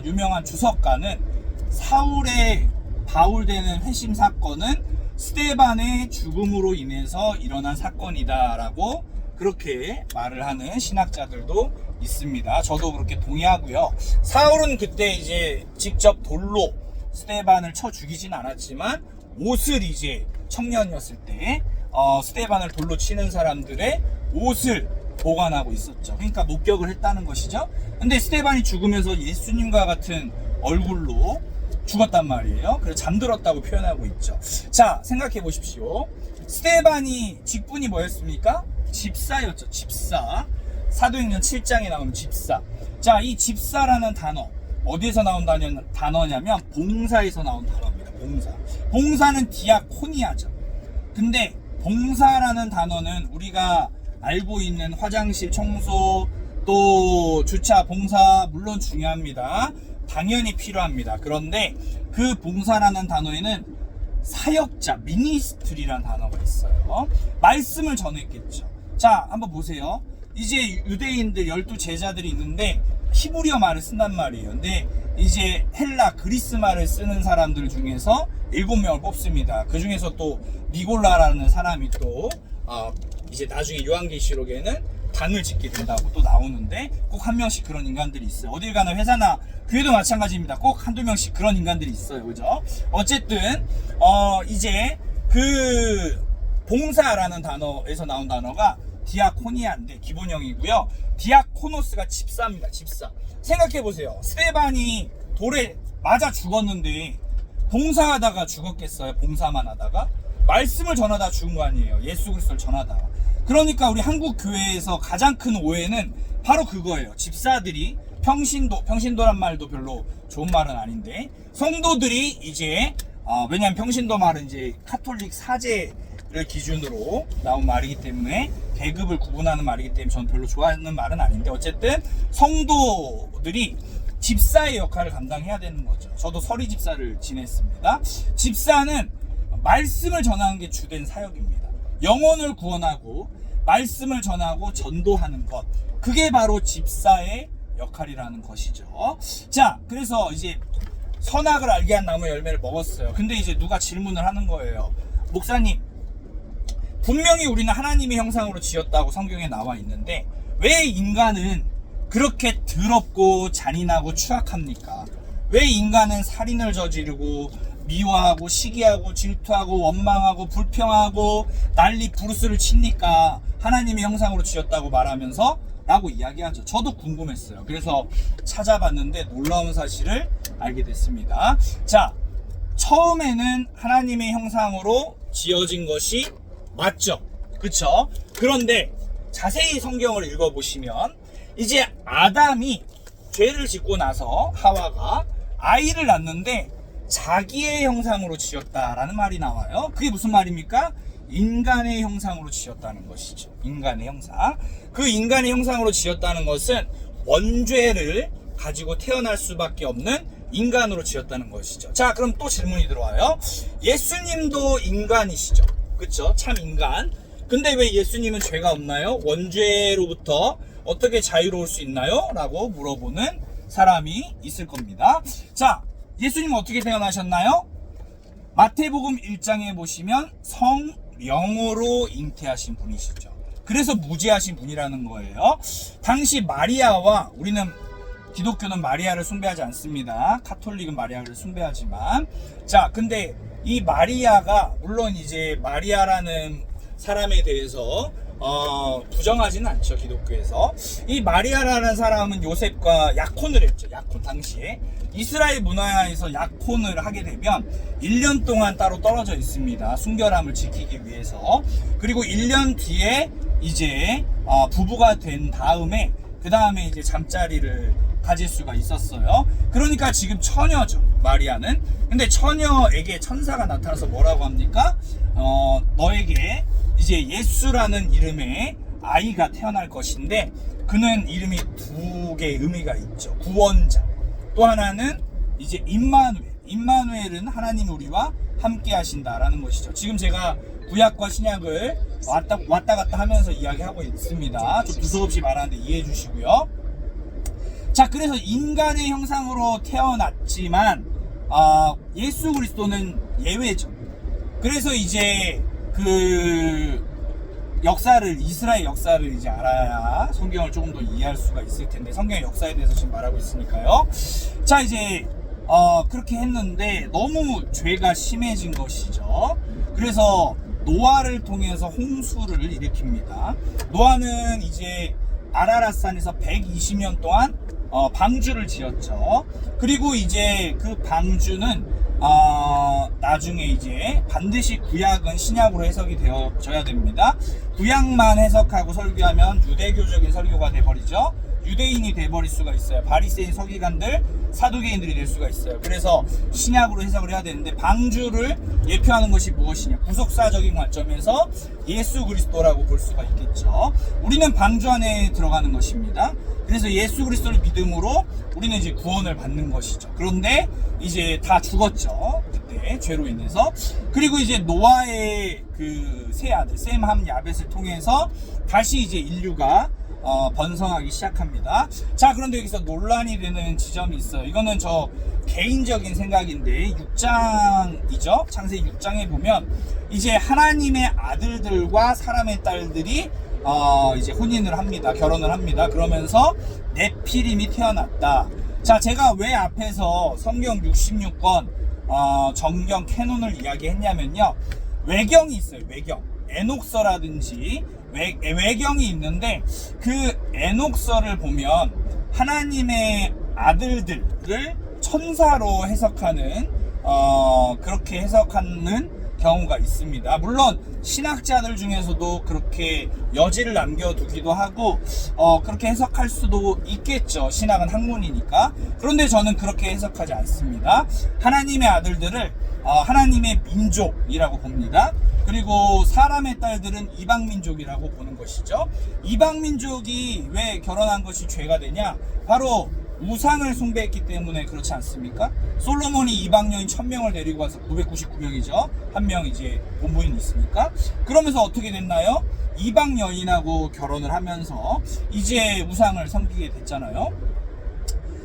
유명한 주석가는 사울의 바울되는 회심 사건은 스데반의 죽음으로 인해서 일어난 사건이다라고 그렇게 말을 하는 신학자들도 있습니다. 저도 그렇게 동의하고요. 사울은 그때 이제 직접 돌로 스데반을 쳐 죽이진 않았지만 옷을 이제 청년이었을 때 스데반을 돌로 치는 사람들의 옷을 보관하고 있었죠. 그러니까 목격을 했다는 것이죠. 근데 스데반이 죽으면서 예수님과 같은 얼굴로 죽었단 말이에요. 그래서 잠들었다고 표현하고 있죠. 자, 생각해 보십시오. 스데반이 직분이 뭐였습니까? 집사였죠. 집사. 사도행전 7장에 나오는 집사. 자, 이 집사라는 단어 어디에서 나온 단어냐면 봉사에서 나온 단어입니다. 봉사는 디아코니아죠. 근데 봉사라는 단어는 우리가 알고 있는 화장실 청소 또 주차 봉사 물론 중요합니다. 당연히 필요합니다. 그런데 그 봉사라는 단어에는 사역자, 미니스트리라는 단어가 있어요. 말씀을 전했겠죠. 자, 한번 보세요. 이제 유대인들 12제자들이 있는데 히브리어 말을 쓴단 말이에요. 근데 이제 헬라, 그리스 말을 쓰는 사람들 중에서 7명을 뽑습니다. 그 중에서 또 니골라라는 사람이 또 이제 나중에 요한계시록에는 단을 짓게 된다고 또 나오는데 꼭 한 명씩 그런 인간들이 있어요. 어딜 가나 회사나 교회도 마찬가지입니다. 꼭 한두 명씩 그런 인간들이 있어요. 그죠? 어쨌든 이제 그 봉사라는 단어에서 나온 단어가 디아코니아인데 기본형이고요. 디아코노스가 집사입니다. 집사. 생각해보세요. 스데반이 돌에 맞아 죽었는데 봉사하다가 죽었겠어요? 봉사만 하다가? 말씀을 전하다 죽은 거 아니에요. 예수 그리스도를 전하다가. 그러니까 우리 한국 교회에서 가장 큰 오해는 바로 그거예요. 집사들이 평신도란 말도 별로 좋은 말은 아닌데 성도들이 이제 왜냐하면 평신도 말은 이제 카톨릭 사제를 기준으로 나온 말이기 때문에 계급을 구분하는 말이기 때문에 저는 별로 좋아하는 말은 아닌데 어쨌든 성도들이 집사의 역할을 감당해야 되는 거죠. 저도 서리 집사를 지냈습니다. 집사는 말씀을 전하는 게 주된 사역입니다. 영혼을 구원하고 말씀을 전하고 전도하는 것, 그게 바로 집사의 역할이라는 것이죠. 자, 그래서 이제 선악을 알게 한 나무 열매를 먹었어요. 근데 이제 누가 질문을 하는 거예요. 목사님, 분명히 우리는 하나님의 형상으로 지었다고 성경에 나와 있는데 왜 인간은 그렇게 더럽고 잔인하고 추악합니까? 왜 인간은 살인을 저지르고 미워하고 시기하고 질투하고 원망하고 불평하고 난리 부르스를 칩니까? 하나님의 형상으로 지었다고 말하면서 라고 이야기하죠. 저도 궁금했어요. 그래서 찾아봤는데 놀라운 사실을 알게 됐습니다. 자, 처음에는 하나님의 형상으로 지어진 것이 맞죠? 그쵸? 그런데 자세히 성경을 읽어보시면 이제 아담이 죄를 짓고 나서 하와가 아이를 낳는데 자기의 형상으로 지었다라는 말이 나와요. 그게 무슨 말입니까? 인간의 형상으로 지었다는 것이죠. 인간의 형상. 그 인간의 형상으로 지었다는 것은 원죄를 가지고 태어날 수밖에 없는 인간으로 지었다는 것이죠. 자, 그럼 또 질문이 들어와요. 예수님도 인간이시죠? 그쵸? 참 인간. 근데 왜 예수님은 죄가 없나요? 원죄로부터 어떻게 자유로울 수 있나요? 라고 물어보는 사람이 있을 겁니다. 자, 예수님은 어떻게 태어나셨나요? 마태복음 1장에 보시면 성령으로 잉태하신 분이시죠. 그래서 무죄하신 분이라는 거예요. 당시 마리아와, 우리는 기독교는 마리아를 숭배하지 않습니다. 카톨릭은 마리아를 숭배하지만, 자, 근데 이 마리아가, 물론 이제 마리아라는 사람에 대해서 부정하지는 않죠, 기독교에서. 이 마리아라는 사람은 요셉과 약혼을 했죠. 약혼 당시에 이스라엘 문화에서 약혼을 하게 되면 1년 동안 따로 떨어져 있습니다. 순결함을 지키기 위해서. 그리고 1년 뒤에 이제 부부가 된 다음에 그 다음에 이제 잠자리를 가질 수가 있었어요. 그러니까 지금 처녀죠, 마리아는. 근데 처녀에게 천사가 나타나서 뭐라고 합니까? 너에게 이제 예수라는 이름의 아이가 태어날 것인데, 그는 이름이 두 개의 의미가 있죠. 구원자. 또 하나는 이제 임마누엘은 하나님이 우리와 함께 하신다라는 것이죠. 지금 제가 구약과 신약을 왔다 갔다 하면서 이야기하고 있습니다. 좀 두서없이 말하는데 이해해 주시고요. 자, 그래서 인간의 형상으로 태어났지만 예수 그리스도는 예외죠. 그래서 이제 그 역사를, 이스라엘 역사를 이제 알아야 성경을 조금 더 이해할 수가 있을 텐데, 성경의 역사에 대해서 지금 말하고 있으니까요. 자, 이제 그렇게 했는데 너무 죄가 심해진 것이죠. 그래서 노아를 통해서 홍수를 일으킵니다. 노아는 이제 아라랏산에서 120년 동안 방주를 지었죠. 그리고 이제 그 방주는 나중에 이제 반드시 구약은 신약으로 해석이 되어져야 됩니다. 구약만 해석하고 설교하면 유대교적인 설교가 돼버리죠. 유대인이 돼버릴 수가 있어요. 바리새인 서기관들, 사두개인들이 될 수가 있어요. 그래서 신약으로 해석을 해야 되는데, 방주를 예표하는 것이 무엇이냐, 구속사적인 관점에서 예수 그리스도라고 볼 수가 있겠죠. 우리는 방주 안에 들어가는 것입니다. 그래서 예수 그리스도를 믿음으로 우리는 이제 구원을 받는 것이죠. 그런데 이제 다 죽었죠, 그때 죄로 인해서. 그리고 이제 노아의 그 세 아들 셈, 함, 야벳을 통해서 다시 이제 인류가 번성하기 시작합니다. 자, 그런데 여기서 논란이 되는 지점이 있어요. 이거는 저 개인적인 생각인데, 6장이죠. 창세기 6장에 보면 이제 하나님의 아들들과 사람의 딸들이 이제 혼인을 합니다. 결혼을 합니다. 그러면서 네피림이 태어났다. 자, 제가 왜 앞에서 성경 66권 정경 캐논을 이야기했냐면요, 외경이 있어요. 외경, 에녹서라든지 외경이 있는데, 그 에녹서를 보면 하나님의 아들들을 천사로 해석하는 그렇게 해석하는 경우가 있습니다. 물론 신학자들 중에서도 그렇게 여지를 남겨두기도 하고 그렇게 해석할 수도 있겠죠. 신학은 학문이니까. 그런데 저는 그렇게 해석하지 않습니다. 하나님의 아들들을 하나님의 민족이라고 봅니다. 그리고 사람의 딸들은 이방민족이라고 보는 것이죠. 이방민족이 왜 결혼한 것이 죄가 되냐? 바로 우상을 숭배했기 때문에 그렇지 않습니까? 솔로몬이 이방 여인 1000명을 데리고 와서 999명이죠. 한 명 이제 본부인이 있으니까. 그러면서 어떻게 됐나요? 이방 여인하고 결혼을 하면서 이제 우상을 섬기게 됐잖아요.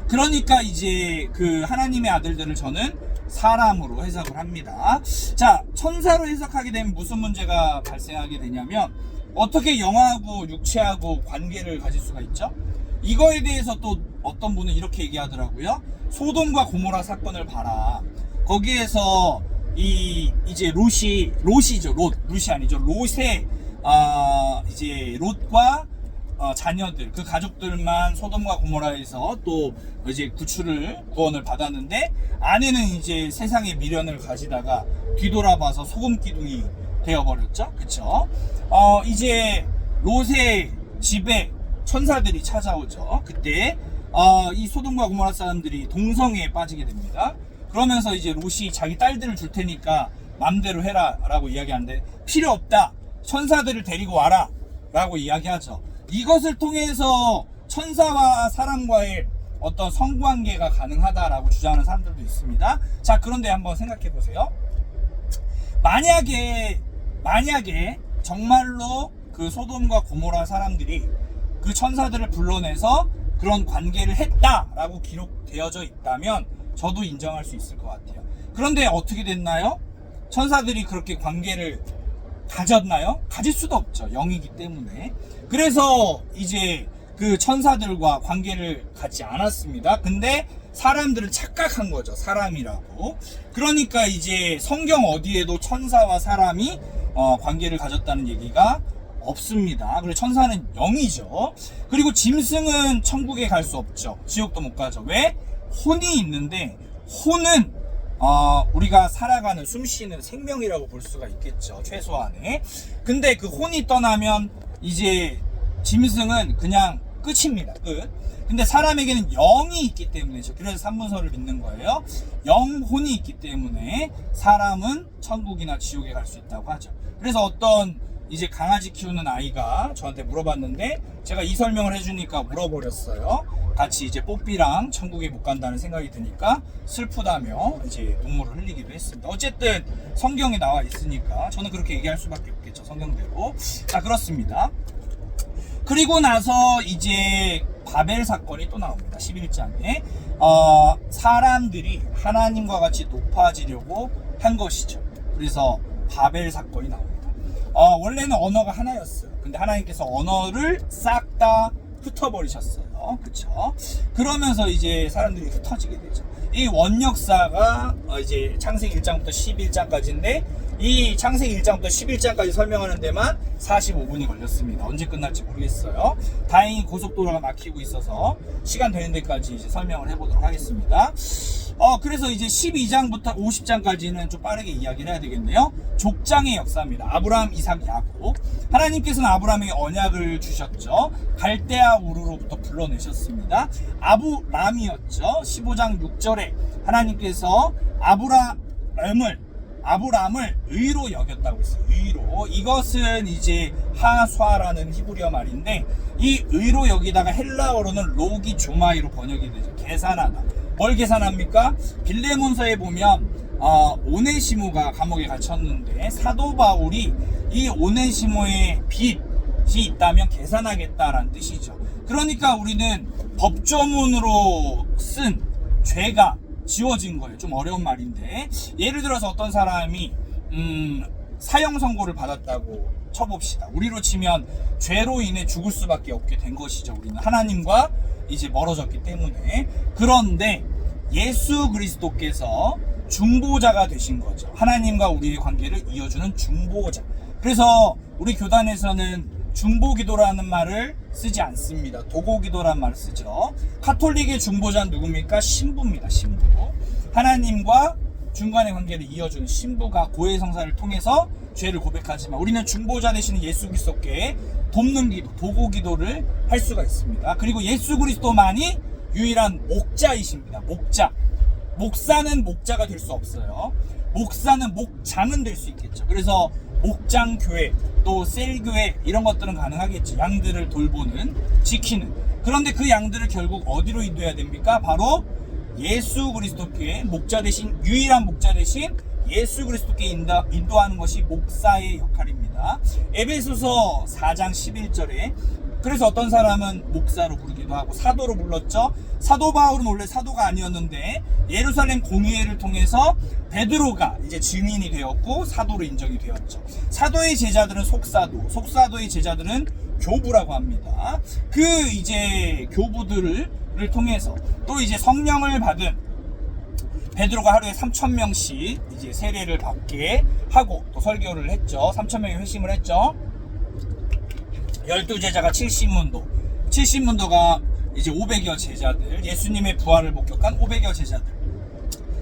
그러니까 이제 그 하나님의 아들들을 저는 사람으로 해석을 합니다. 자, 천사로 해석하게 되면 무슨 문제가 발생하게 되냐면, 어떻게 영하고 육체하고 관계를 가질 수가 있죠? 이거에 대해서 또 어떤 분은 이렇게 얘기하더라고요. 소돔과 고모라 사건을 봐라. 거기에서 이제 롯이 아니죠. 롯의 이제 롯과 자녀들, 그 가족들만 소돔과 고모라에서 또 이제 구원을 받았는데, 아내는 이제 세상의 미련을 가지다가 뒤돌아봐서 소금 기둥이 되어버렸죠. 그쵸? 이제 롯의 집에 천사들이 찾아오죠. 그때 이 소돔과 고모라 사람들이 동성애에 빠지게 됩니다. 그러면서 이제 롯이 자기 딸들을 줄 테니까 맘대로 해라 라고 이야기하는데, 필요 없다, 천사들을 데리고 와라 라고 이야기하죠. 이것을 통해서 천사와 사람과의 어떤 성관계가 가능하다라고 주장하는 사람들도 있습니다. 자, 그런데 한번 생각해 보세요. 만약에 정말로 그 소돔과 고모라 사람들이 그 천사들을 불러내서 그런 관계를 했다라고 기록되어져 있다면 저도 인정할 수 있을 것 같아요. 그런데 어떻게 됐나요? 천사들이 그렇게 관계를 가졌나요? 가질 수도 없죠. 영이기 때문에. 그래서 이제 그 천사들과 관계를 갖지 않았습니다. 근데 사람들을 착각한 거죠. 사람이라고. 그러니까 이제 성경 어디에도 천사와 사람이 관계를 가졌다는 얘기가 없습니다. 그리고 천사는 영이죠. 그리고 짐승은 천국에 갈 수 없죠. 지옥도 못 가죠. 왜? 혼이 있는데, 혼은 우리가 살아가는 숨쉬는 생명이라고 볼 수가 있겠죠. 최소한의. 근데 그 혼이 떠나면 이제 짐승은 그냥 끝입니다. 끝. 근데 사람에게는 영이 있기 때문이죠. 그래서 삼문서를 믿는 거예요. 영혼이 있기 때문에 사람은 천국이나 지옥에 갈 수 있다고 하죠. 그래서 어떤 이제 강아지 키우는 아이가 저한테 물어봤는데 제가 이 설명을 해주니까 물어버렸어요. 같이 이제 뽀삐랑 천국에 못 간다는 생각이 드니까 슬프다며 이제 눈물을 흘리기도 했습니다. 어쨌든 성경에 나와 있으니까 저는 그렇게 얘기할 수밖에 없겠죠. 성경대로. 자, 그렇습니다. 그리고 나서 이제 바벨 사건이 또 나옵니다. 11장에 사람들이 하나님과 같이 높아지려고 한 것이죠. 그래서 바벨 사건이 나옵니다. 원래는 언어가 하나였어요. 근데 하나님께서 언어를 싹 다 흩어버리셨어요. 그쵸? 그러면서 이제 사람들이 흩어지게 되죠. 이 원역사가 이제 창세기 1장부터 11장까지인데 이 창세기 1장부터 11장까지 설명하는 데만 45분이 걸렸습니다. 언제 끝날지 모르겠어요. 다행히 고속도로가 막히고 있어서 시간 되는 데까지 이제 설명을 해보도록 하겠습니다. 그래서 이제 12장부터 50장까지는 좀 빠르게 이야기를 해야 되겠네요. 족장의 역사입니다. 아브라함, 이삭, 야곱. 하나님께서는 아브라함에게 언약을 주셨죠. 갈대아 우르로부터 불러내셨습니다. 아브람이었죠. 15장 6절에 하나님께서 아브람을 의로 여겼다고 했어요. 의로. 이것은 이제 하쏴라는 히브리어 말인데 이 의로 여기다가 헬라어로는 로기 조마이로 번역이 되죠. 계산하다. 뭘 계산합니까? 빌레몬서에 보면 오네시모가 감옥에 갇혔는데 사도 바울이 이 오네시모의 빚이 있다면 계산하겠다라는 뜻이죠. 그러니까 우리는 법조문으로 쓴 죄가 지워진 거예요. 좀 어려운 말인데 예를 들어서 어떤 사람이 사형 선고를 받았다고 쳐봅시다. 우리로 치면 죄로 인해 죽을 수밖에 없게 된 것이죠. 우리는 하나님과 이제 멀어졌기 때문에. 그런데 예수 그리스도께서 중보자가 되신 거죠. 하나님과 우리의 관계를 이어주는 중보자. 그래서 우리 교단에서는 중보기도라는 말을 쓰지 않습니다. 도고기도라는 말을 쓰죠. 카톨릭의 중보자는 누굽니까? 신부입니다. 신부. 하나님과 중간의 관계를 이어주는 신부가 고해성사를 통해서 죄를 고백하지만 우리는 중보자 되시는 예수 그리스도께 돕는 기도, 도고기도를 할 수가 있습니다. 그리고 예수 그리스도만이 유일한 목자이십니다. 목자. 목사는 목자가 될 수 없어요. 목사는 목장은 될 수 있겠죠. 그래서 목장교회 또 셀교회 이런 것들은 가능하겠죠. 양들을 돌보는, 지키는. 그런데 그 양들을 결국 어디로 인도해야 됩니까? 바로 예수 그리스도께 목자 대신, 유일한 목자 대신 예수 그리스도께 인도하는 것이 목사의 역할입니다. 에베소서 4장 11절에 그래서 어떤 사람은 목사로 부르기도 하고 사도로 불렀죠. 사도 바울은 원래 사도가 아니었는데 예루살렘 공의회를 통해서 베드로가 이제 증인이 되었고 사도로 인정이 되었죠. 사도의 제자들은 속사도, 속사도의 제자들은 교부라고 합니다. 그 이제 교부들을 통해서 또 이제 성령을 받은 베드로가 하루에 3,000명씩 이제 세례를 받게 하고 또 설교를 했죠. 3,000명이 회심을 했죠. 12제자가 70문도가 이제 500여 제자들, 예수님의 부활을 목격한 500여 제자들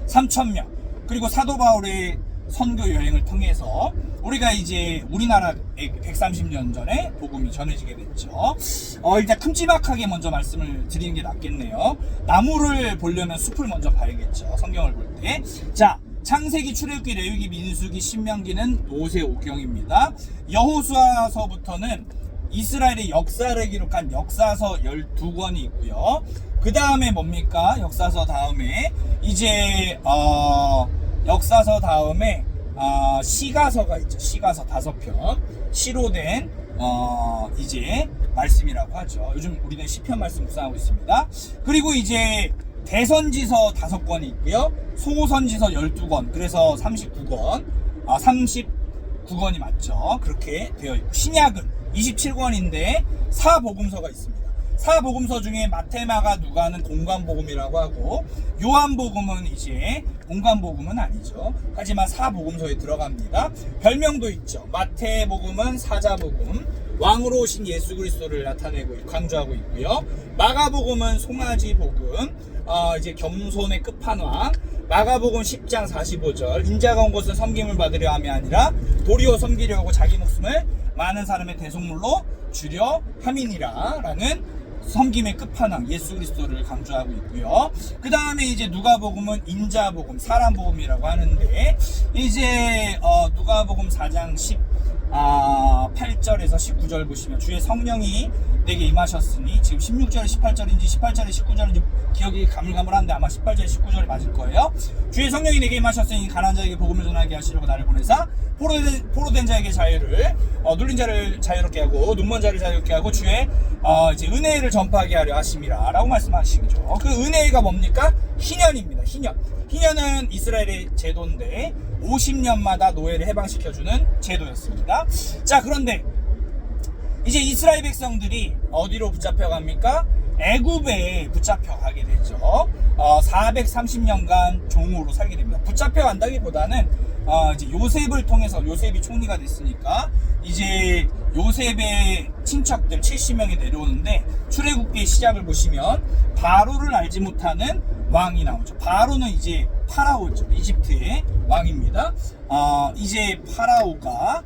3,000명. 그리고 사도 바울의 선교 여행을 통해서 우리가 이제 우리나라에 130년 전에 복음이 전해지게 됐죠. 일단 큼지막하게 먼저 말씀을 드리는 게 낫겠네요. 나무를 보려면 숲을 먼저 봐야겠죠. 성경을 볼 때. 자, 창세기, 출애굽기, 레위기, 민수기, 신명기는 모세오경입니다. 여호수아서부터는 이스라엘의 역사를 기록한 역사서 12권이 있고요. 그 다음에 뭡니까? 역사서 다음에 이제 역사서 다음에 시가서가 있죠. 시가서 5편 시로 된 이제 말씀이라고 하죠. 요즘 우리는 시편 말씀 묵상하고 있습니다. 그리고 이제 대선지서 5권이 있고요. 소선지서 12권, 그래서 39권, 39권이 맞죠. 그렇게 되어 있고, 신약은 27권인데 사복음서가 있습니다. 사복음서 중에 마테마가 누가는 공관복음이라고 하고, 요한복음은 이제 공관복음은 아니죠. 하지만 사복음서에 들어갑니다. 별명도 있죠. 마태복음은 사자복음, 왕으로 오신 예수 그리스도를 나타내고 강조하고 있고요. 마가복음은 송아지 복음, 이제 겸손의 끝판왕. 마가복음 10장 45절 인자가 온 것은 섬김을 받으려 함이 아니라 도리어 섬기려 하고 자기 목숨을 많은 사람의 대속물로 주려 함이니라 라는 섬김의 끝판왕 예수 그리스도를 강조하고 있고요. 그 다음에 이제 누가복음은 인자복음, 사람복음이라고 하는데, 이제 누가복음 4장 8절에서 19절 보시면 주의 성령이 내게 임하셨으니, 지금 16절에 18절인지 18절에 19절인지 기억이 가물가물한데 아마 18절에 19절이 맞을 거예요. 주의 성령이 내게 임하셨으니 가난한 자에게 복음을 전하게 하시려고 나를 보내사 포로된 자에게 자유를, 눌린 자를 자유롭게 하고 눈먼 자를 자유롭게 하고 주의 이제 은혜를 전파하게 하려 하심이라 라고 말씀하시죠. 그 은혜가 뭡니까? 희년입니다. 희년은 이스라엘의 제도인데 50년마다 노예를 해방시켜주는 제도였습니다. 자, 그런데 이제 이스라엘 백성들이 어디로 붙잡혀갑니까? 애굽에 붙잡혀가게 되죠. 430년간 종으로 살게 됩니다. 붙잡혀간다기보다는 이제 요셉을 통해서, 요셉이 총리가 됐으니까 이제 요셉의 친척들 70명이 내려오는데, 출애굽기의 시작을 보시면 바로를 알지 못하는 왕이 나오죠. 바로는 이제 파라오죠. 이집트의 왕입니다. 이제 파라오가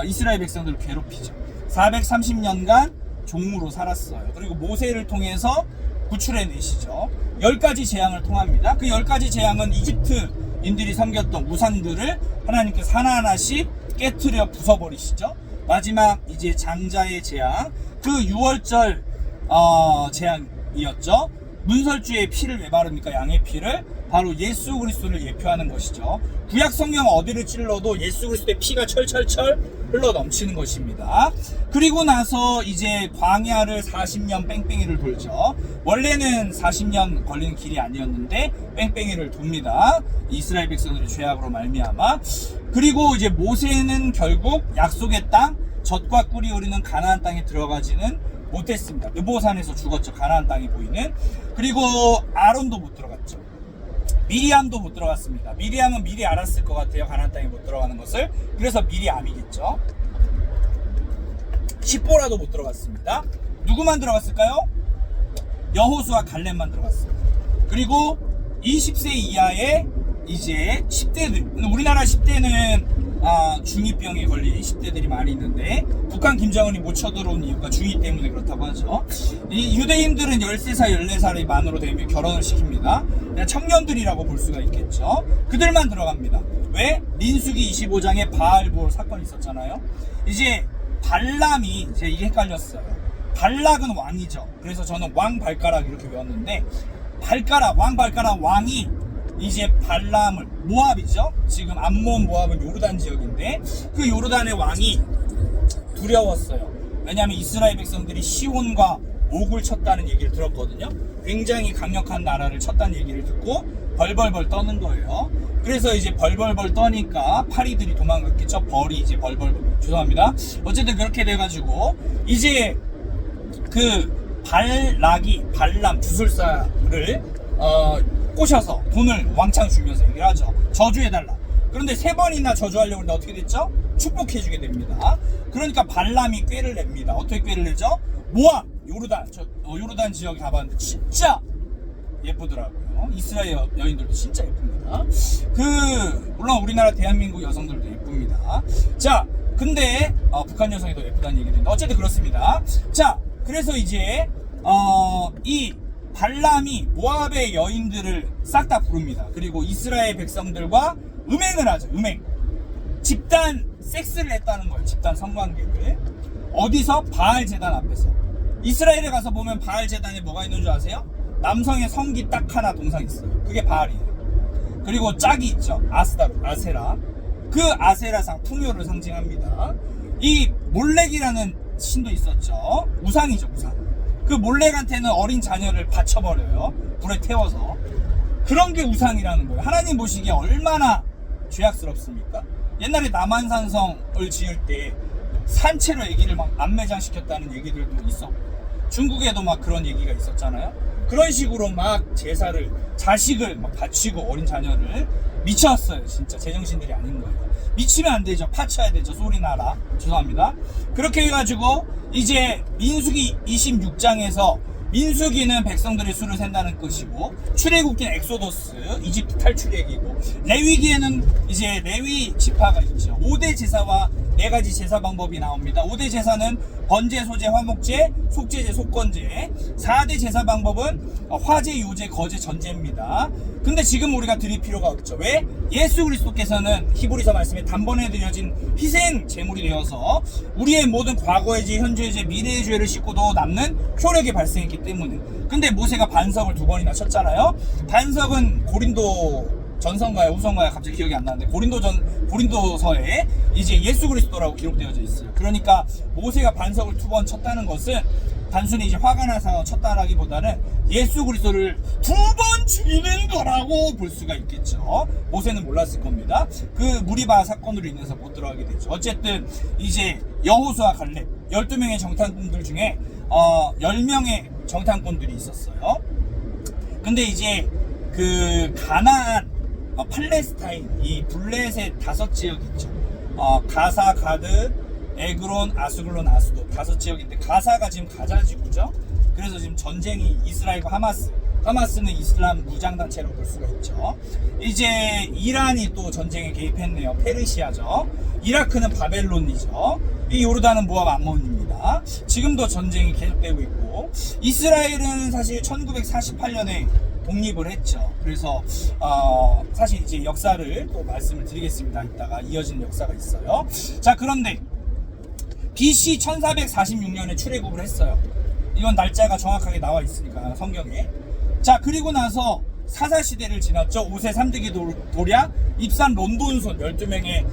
이스라엘 백성들을 괴롭히죠. 430년간 종으로 살았어요. 그리고 모세를 통해서 구출해내시죠. 10가지 재앙을 통합니다. 그 10가지 재앙은 이집트인들이 섬겼던 우상들을 하나님께서 하나하나씩 깨트려 부숴버리시죠. 마지막 이제 장자의 재앙, 그 6월절 재앙이었죠. 문설주의 피를 왜 바릅니까? 양의 피를. 바로 예수 그리스도를 예표하는 것이죠. 구약 성경 어디를 찔러도 예수 그리스도의 피가 철철철 흘러 넘치는 것입니다. 그리고 나서 이제 광야를 40년 뺑뺑이를 돌죠. 원래는 40년 걸리는 길이 아니었는데 뺑뺑이를 돕니다. 이스라엘 백성들의 죄악으로 말미암아. 그리고 이제 모세는 결국 약속의 땅, 젖과 꿀이 흐르는 가나안 땅에 들어가지는 못했습니다. 느보산에서 죽었죠. 가나안 땅이 보이는. 그리고 아론도 못 들어갔죠. 미리암도 못 들어갔습니다. 미리암은 미리 알았을 것 같아요. 가나안 땅에 못 들어가는 것을. 그래서 미리암이겠죠. 십보라도 못 들어갔습니다. 누구만 들어갔을까요? 여호수아 갈렙만 들어갔습니다. 그리고 20세 이하의 이제 10대들, 우리나라 10대는 중2병에 걸린 10대들이 많이 있는데, 북한 김정은이 못 쳐들어온 이유가 중2 때문에 그렇다고 하죠. 이 유대인들은 13살, 14살이 만으로 되면 결혼을 시킵니다. 청년들이라고 볼 수가 있겠죠. 그들만 들어갑니다. 왜? 민수기 25장에 바알볼 사건이 있었잖아요. 이제 발람이, 제가 이게 헷갈렸어요. 발락은 왕이죠. 그래서 저는 왕발가락 이렇게 외웠는데, 왕발가락 왕이 이제 발람을, 모압이죠. 지금 암몬 모압은 요르단 지역인데, 그 요르단의 왕이 두려웠어요. 왜냐하면 이스라엘 백성들이 시온과 옥을 쳤다는 얘기를 들었거든요. 굉장히 강력한 나라를 쳤다는 얘기를 듣고 벌벌벌 떠는 거예요. 그래서 이제 벌벌벌 떠니까 파리들이 도망갔겠죠. 벌이 이제 벌벌벌, 죄송합니다. 어쨌든 그렇게 돼가지고 이제 그 발람 주술사를 꼬셔서 돈을 왕창 주면서 얘기를 하죠. 저주해달라. 그런데 3번이나 저주하려고 했는데 어떻게 됐죠? 축복해주게 됩니다. 그러니까 발람이 꾀를 냅니다. 어떻게 꾀를 내죠? 모압, 요르단 지역에 가봤는데 진짜 예쁘더라고요. 이스라엘 여인들도 진짜 예쁩니다. 물론 우리나라 대한민국 여성들도 예쁩니다. 자, 근데 북한 여성이 더 예쁘다는 얘기도 있는데 어쨌든 그렇습니다. 자, 그래서 이제 이 발람이 모압의 여인들을 싹 다 부릅니다. 그리고 이스라엘 백성들과 음행을 하죠. 집단 섹스를 했다는 거예요. 집단 성관계를. 어디서? 바알 제단 앞에서. 이스라엘에 가서 보면 바알 제단에 뭐가 있는 줄 아세요? 남성의 성기 딱 하나 동상 있어요. 그게 바알이에요. 그리고 짝이 있죠. 아세라. 그 아세라상, 풍요를 상징합니다. 이 몰렉이라는 신도 있었죠. 우상이죠, 우상. 그 몰렉한테는 어린 자녀를 바쳐버려요. 불에 태워서. 그런 게 우상이라는 거예요. 하나님 보시기에 얼마나 죄악스럽습니까? 옛날에 남한산성을 지을 때 산채로 애기를 막 안매장시켰다는 얘기들도 있었고, 중국에도 막 그런 얘기가 있었잖아요. 그런 식으로 막 제사를, 자식을 막 바치고 어린 자녀를 미쳤어요. 진짜 제정신들이 아닌 거예요. 미치면 안 되죠. 파쳐야 되죠. 소리 나라. 죄송합니다. 그렇게 해가지고 이제 민수기 26장에서 민수기는 백성들의 수를 센다는 것이고, 출애굽기는 엑소더스, 이집트 탈출 얘기고, 레위기에는 이제 레위 지파가 있죠. 5대 제사와 4가지 제사 방법이 나옵니다. 5대 제사는 번제, 소제, 화목제, 속제제, 속건제. 4대 제사 방법은 화제, 요제, 거제, 전제입니다. 근데 지금 우리가 드릴 필요가 없죠. 왜? 예수 그리스도께서는 히브리서 말씀에 단번에 드려진 희생 제물이 되어서 우리의 모든 과거의 죄, 현재의 죄, 미래의 죄를 씻고도 남는 효력이 발생했기 때문에. 근데 모세가 반석을 2번이나 쳤잖아요. 반석은 고린도 전서인가요, 후서인가요? 갑자기 기억이 안 나는데 고린도서에 이제 예수 그리스도라고 기록되어져 있어요. 그러니까 모세가 반석을 2번 쳤다는 것은 단순히 이제 화가 나서 쳤다라기보다는 예수 그리스도를 2번 죽이는 거라고 볼 수가 있겠죠. 모세는 몰랐을 겁니다. 그 무리바 사건으로 인해서 못 들어가게 되죠. 어쨌든 이제 여호수아 갈렙 12명의 정탐꾼들 중에 10명의 정탐꾼들이 있었어요. 근데 이제 그 가나안, 팔레스타인, 이 블레셋 5지역 있죠. 가사, 가드, 에그론, 아수글론, 아수도 5지역인데, 가사가 지금 가자 지구죠. 그래서 지금 전쟁이 이스라엘과 하마스는 이슬람 무장단체로 볼 수가 있죠. 이제 이란이 또 전쟁에 개입했네요. 페르시아죠. 이라크는 바벨론이죠. 이 요르단은 모압 암몬입니다. 지금도 전쟁이 계속되고 있고, 이스라엘은 사실 1948년에 독립을 했죠. 그래서 사실 이제 역사를 또 말씀을 드리겠습니다. 이따가 이어지는 역사가 있어요. 자, 그런데 BC 1446년에 출애굽을 했어요. 이건 날짜가 정확하게 나와 있으니까 성경에. 자, 그리고 나서 사사시대를 지났죠. 5세 3득이 도랴, 입산 론돈손 12명의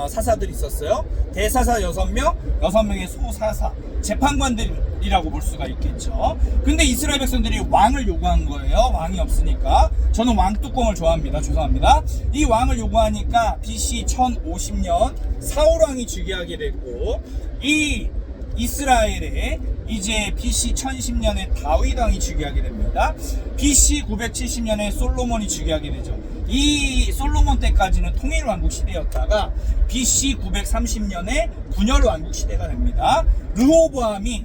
사사들이 있었어요. 대사사 6명, 6명의 소사사, 재판관들이라고 볼 수가 있겠죠. 근데 이스라엘 백성들이 왕을 요구한 거예요. 왕이 없으니까. 저는 왕뚜껑을 좋아합니다. 죄송합니다. 이 왕을 요구하니까 BC 1050년 사울왕이 즉위하게 됐고, 이 이스라엘에 이제 BC 1010년에 다윗왕이 즉위하게 됩니다. BC 970년에 솔로몬이 즉위하게 되죠. 이 솔로몬 때까지는 통일왕국 시대였다가 BC 930년에 분열왕국 시대가 됩니다. 르호보암이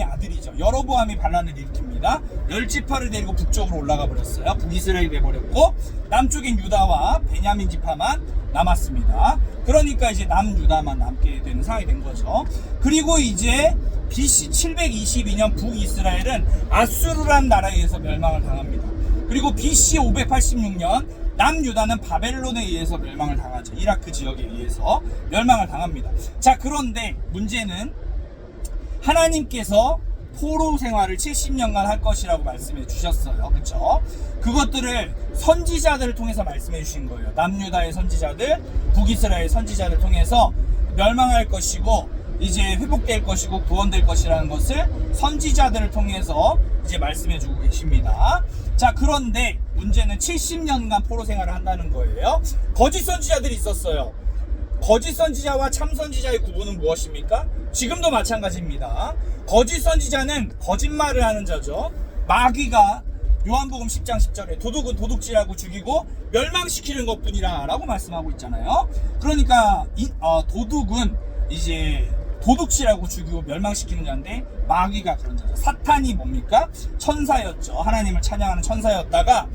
아들이죠. 여로보암이 반란을 일으킵니다. 10지파를 데리고 북쪽으로 올라가 버렸어요. 북이스라엘이 돼버렸고, 남쪽인 유다와 베냐민 지파만 남았습니다. 그러니까 이제 남유다만 남게 되는 상황이 된 거죠. 그리고 이제 BC 722년 북이스라엘은 아수르란 나라에 의해서 멸망을 당합니다. 그리고 BC 586년 남유다는 바벨론에 의해서 멸망을 당하죠. 이라크 지역에 의해서 멸망을 당합니다. 자, 그런데 문제는 하나님께서 포로 생활을 70년간 할 것이라고 말씀해 주셨어요. 그렇죠? 그것들을 선지자들을 통해서 말씀해 주신 거예요. 남유다의 선지자들, 북이스라엘 선지자를 통해서 멸망할 것이고 이제 회복될 것이고 구원될 것이라는 것을 선지자들을 통해서 이제 말씀해 주고 계십니다. 자, 그런데 문제는 70년간 포로 생활을 한다는 거예요. 거짓 선지자들이 있었어요. 거짓 선지자와 참 선지자의 구분은 무엇입니까? 지금도 마찬가지입니다. 거짓 선지자는 거짓말을 하는 자죠. 마귀가 요한복음 10장 10절에 도둑은 도둑질하고 죽이고 멸망시키는 것뿐이라 라고 말씀하고 있잖아요. 그러니까 도둑은 이제 도둑질하고 죽이고 멸망시키는 자인데, 마귀가 그런 자죠. 사탄이 뭡니까? 천사였죠. 하나님을 찬양하는 천사였다가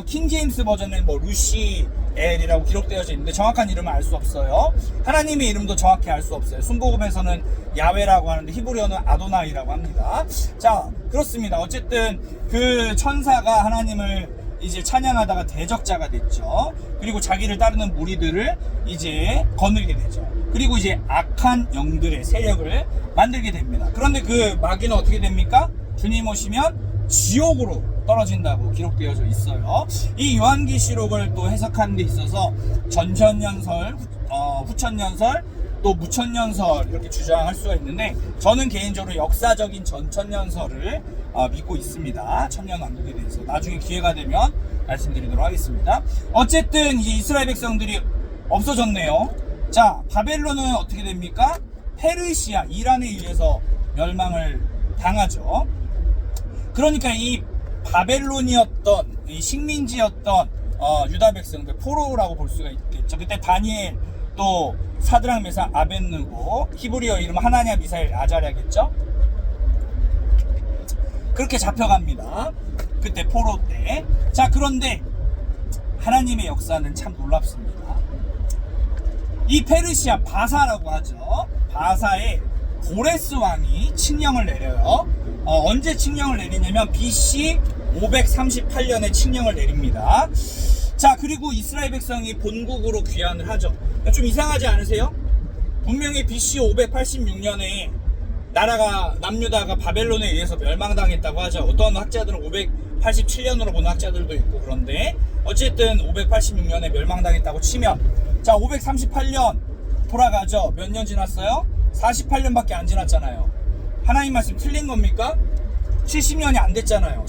킹제임스 버전은 루시엘이라고 기록되어져 있는데 정확한 이름은 알 수 없어요. 하나님의 이름도 정확히 알 수 없어요. 순복음에서는 야훼라고 하는데 히브리어는 아도나이라고 합니다. 자, 그렇습니다. 어쨌든 그 천사가 하나님을 이제 찬양하다가 대적자가 됐죠. 그리고 자기를 따르는 무리들을 이제 거느리게 되죠. 그리고 이제 악한 영들의 세력을 만들게 됩니다. 그런데 그 마귀는 어떻게 됩니까? 주님 오시면 지옥으로 떨어진다고 기록되어져 있어요. 이 요한계시록을 또 해석하는 데 있어서 전천년설, 후천년설, 또 무천년설 이렇게 주장할 수가 있는데, 저는 개인적으로 역사적인 전천년설을 믿고 있습니다. 천년왕국에 대해서 나중에 기회가 되면 말씀드리도록 하겠습니다. 어쨌든 이제 이스라엘 백성들이 없어졌네요. 자, 바벨론은 어떻게 됩니까? 페르시아, 이란에 의해서 멸망을 당하죠. 그러니까 이 바벨론이었던 이 식민지였던 유다 백성들 포로라고 볼 수가 있겠죠. 그때 다니엘 또 사드락 메삭 아벳느고 히브리어 이름 하나냐 미사엘 아자랴겠죠. 그렇게 잡혀갑니다. 그때 포로 때. 자, 그런데 하나님의 역사는 참 놀랍습니다. 이 페르시아 바사라고 하죠. 바사의 고레스 왕이 칙령을 내려요. 언제 칙령을 내리냐면 BC 538년에 칙령을 내립니다. 자, 그리고 이스라엘 백성이 본국으로 귀환을 하죠. 좀 이상하지 않으세요? 분명히 BC 586년에 나라가 남유다가 바벨론에 의해서 멸망당했다고 하죠. 어떤 학자들은 587년으로 보는 학자들도 있고, 그런데 어쨌든 586년에 멸망당했다고 치면, 자, 538년 돌아가죠. 몇 년 지났어요? 48년밖에 안 지났잖아요. 하나님 말씀 틀린 겁니까? 70년이 안 됐잖아요.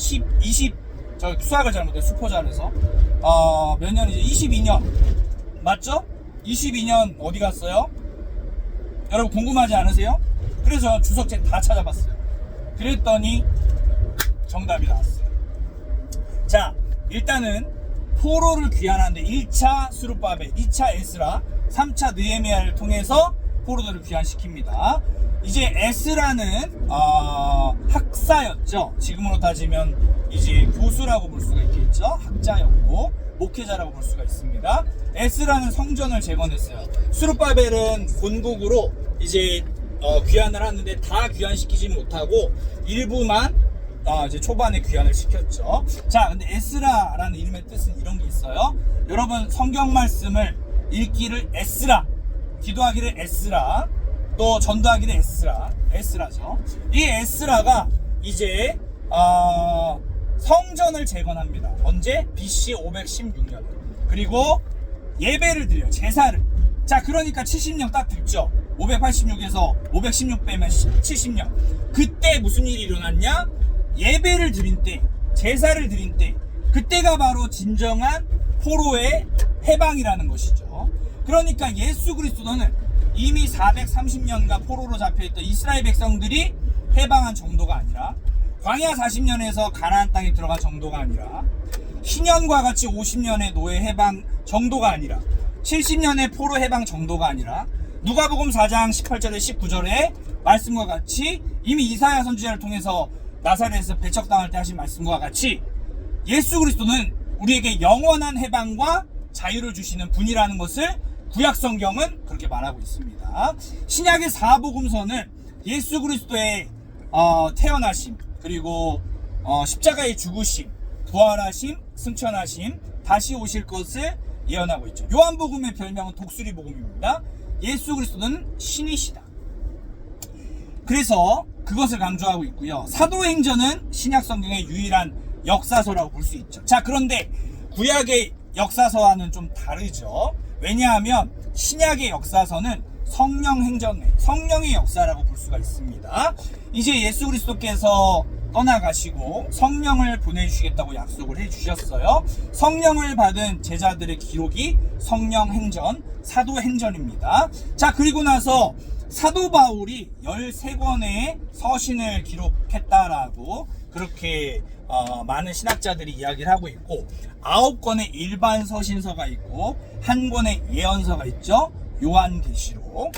저 수학을 잘못해 수포 잘해서 몇 년이지? 22년 맞죠? 22년 어디 갔어요? 여러분 궁금하지 않으세요? 그래서 주석책 다 찾아봤어요. 그랬더니 정답이 나왔어요. 자, 일단은 포로를 귀환하는데 1차 스룹바벨, 2차 에스라, 3차 느헤미야를 통해서 포로들을 귀환시킵니다. 이제 에스라는 학사였죠. 지금으로 따지면 이제 교수라고 볼 수가 있겠죠. 학자였고 목회자라고 볼 수가 있습니다. 에스라는 성전을 재건했어요. 스룹바벨은 본국으로 이제 귀환을 하는데 다 귀환시키지 못하고 일부만 이제 초반에 귀환을 시켰죠. 자, 근데 에스라라는 이름의 뜻은 이런 게 있어요. 여러분 성경 말씀을 읽기를 에스라, 기도하기를 에스라, 또 전도하기를 에스라죠. 이 에스라가 이제 성전을 재건합니다. 언제? BC 516년. 그리고 예배를 드려요. 제사를. 자, 그러니까 70년 딱 됐죠. 586에서 516 빼면 70년. 그때 무슨 일이 일어났냐? 예배를 드린 때, 제사를 드린 때, 그때가 바로 진정한 포로의 해방이라는 것이죠. 그러니까 예수 그리스도는 이미 430년간 포로로 잡혀있던 이스라엘 백성들이 해방한 정도가 아니라, 광야 40년에서 가나안 땅에 들어간 정도가 아니라, 신년과 같이 50년의 노예 해방 정도가 아니라, 70년의 포로 해방 정도가 아니라, 누가복음 4장 18절에 19절에 말씀과 같이 이미 이사야 선지자를 통해서 나사렛에서 배척당할 때 하신 말씀과 같이 예수 그리스도는 우리에게 영원한 해방과 자유를 주시는 분이라는 것을 구약 성경은 그렇게 말하고 있습니다. 신약의 사복음서는 예수 그리스도의 태어나심, 그리고 십자가의 죽으심, 부활하심, 승천하심, 다시 오실 것을 예언하고 있죠. 요한복음의 별명은 독수리 복음입니다. 예수 그리스도는 신이시다. 그래서 그것을 강조하고 있고요. 사도행전은 신약 성경의 유일한 역사서라고 볼 수 있죠. 자, 그런데 구약의 역사서와는 좀 다르죠. 왜냐하면 신약의 역사서는 성령의 역사라고 볼 수가 있습니다. 이제 예수 그리스도께서 떠나가시고 성령을 보내주시겠다고 약속을 해주셨어요. 성령을 받은 제자들의 기록이 성령행전, 사도행전입니다. 자, 그리고 나서 사도 바울이 13권의 서신을 기록했다라고 그렇게 많은 신학자들이 이야기를 하고 있고, 9권의 일반 서신서가 있고 1권의 예언서가 있죠. 요한계시록,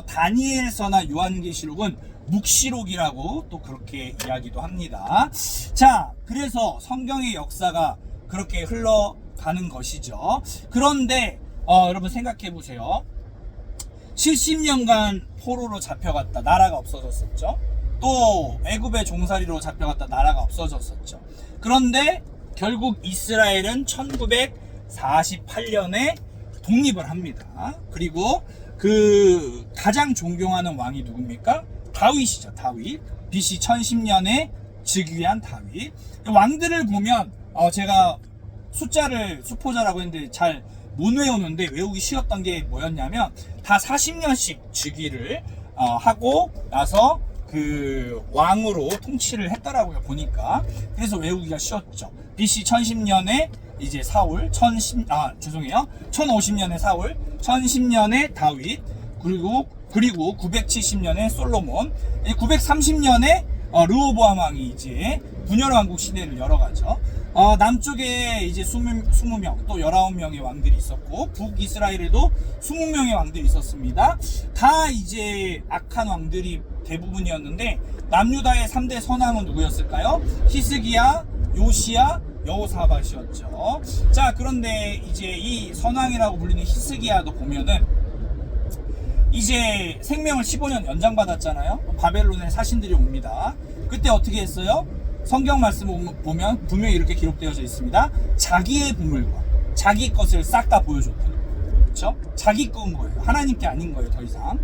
다니엘서나 요한계시록은 묵시록이라고 또 그렇게 이야기도 합니다. 자, 그래서 성경의 역사가 그렇게 흘러가는 것이죠. 그런데 여러분 생각해 보세요. 70년간 포로로 잡혀갔다 나라가 없어졌었죠. 또 애굽의 종살이로 잡혀갔다 나라가 없어졌었죠. 그런데 결국 이스라엘은 1948년에 독립을 합니다. 그리고 그 가장 존경하는 왕이 누굽니까? 다윗이죠. 다윗. BC 1010년에 즉위한 다윗. 왕들을 보면 제가 숫자를 수포자라고 했는데 잘 못 외우는데 외우기 쉬웠던 게 뭐였냐면 다 40년씩 즉위를 하고 나서 그 왕으로 통치를 했더라고요. 보니까. 그래서 외우기가 쉬웠죠. BC 1010년에 이제 사울, 1050년에 사울, 1010년에 다윗, 그리고 970년에 솔로몬, 930년에 르호보암 왕이 이제 분열 왕국 시대를 열어가죠. 남쪽에 이제 20명, 또 19명의 왕들이 있었고, 북이스라엘에도 20명의 왕들이 있었습니다. 다 이제 악한 왕들이 대부분이었는데, 남유다의 3대 선왕은 누구였을까요? 히스기야, 요시야, 여호사밧이었죠. 자, 그런데 이제 이 선왕이라고 불리는 히스기야도 보면은 이제 생명을 15년 연장받았잖아요. 바벨론의 사신들이 옵니다. 그때 어떻게 했어요? 성경 말씀을 보면 분명히 이렇게 기록되어져 있습니다. 자기의 보물과 자기 것을 싹 다 보여줬다. 그렇죠? 자기 거인 거예요. 하나님께 아닌 거예요. 더 이상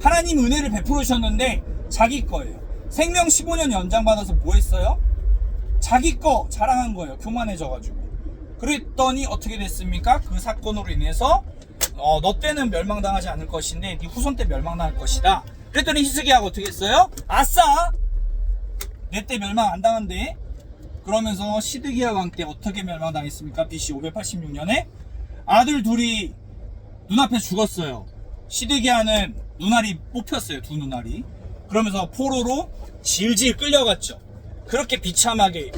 하나님 은혜를 베풀어 주셨는데 자기 거예요. 생명 15년 연장받아서 뭐 했어요? 자기 거 자랑한 거예요. 교만해져가지고. 그랬더니 어떻게 됐습니까? 그 사건으로 인해서 너 때는 멸망당하지 않을 것인데 네 후손 때 멸망당할 것이다. 그랬더니 히스기야가 어떻게 했어요? 아싸! 내 때 멸망 안 당한대. 그러면서 시드기야 왕 때 어떻게 멸망당했습니까? BC 586년에 아들 둘이 눈앞에 죽었어요. 시드기야는 눈알이 뽑혔어요. 두 눈알이. 그러면서 포로로 질질 끌려갔죠. 그렇게 비참하게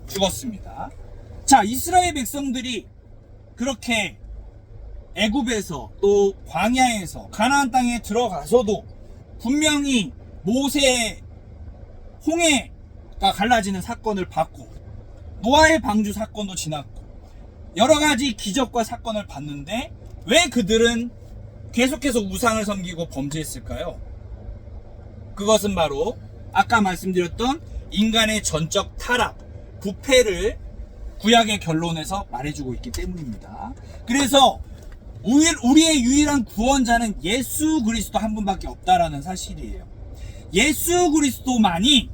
죽었습니다. 자, 이스라엘 백성들이 그렇게 애굽에서 또 광야에서 가나안 땅에 들어가서도 분명히 모세 홍해가 갈라지는 사건을 봤고, 노아의 방주 사건도 지났고, 여러 가지 기적과 사건을 봤는데 왜 그들은 계속해서 우상을 섬기고 범죄했을까요? 그것은 바로 아까 말씀드렸던 인간의 전적 타락, 부패를 구약의 결론에서 말해주고 있기 때문입니다. 그래서 우리의 유일한 구원자는 예수 그리스도 한 분밖에 없다라는 사실이에요. 예수 그리스도만이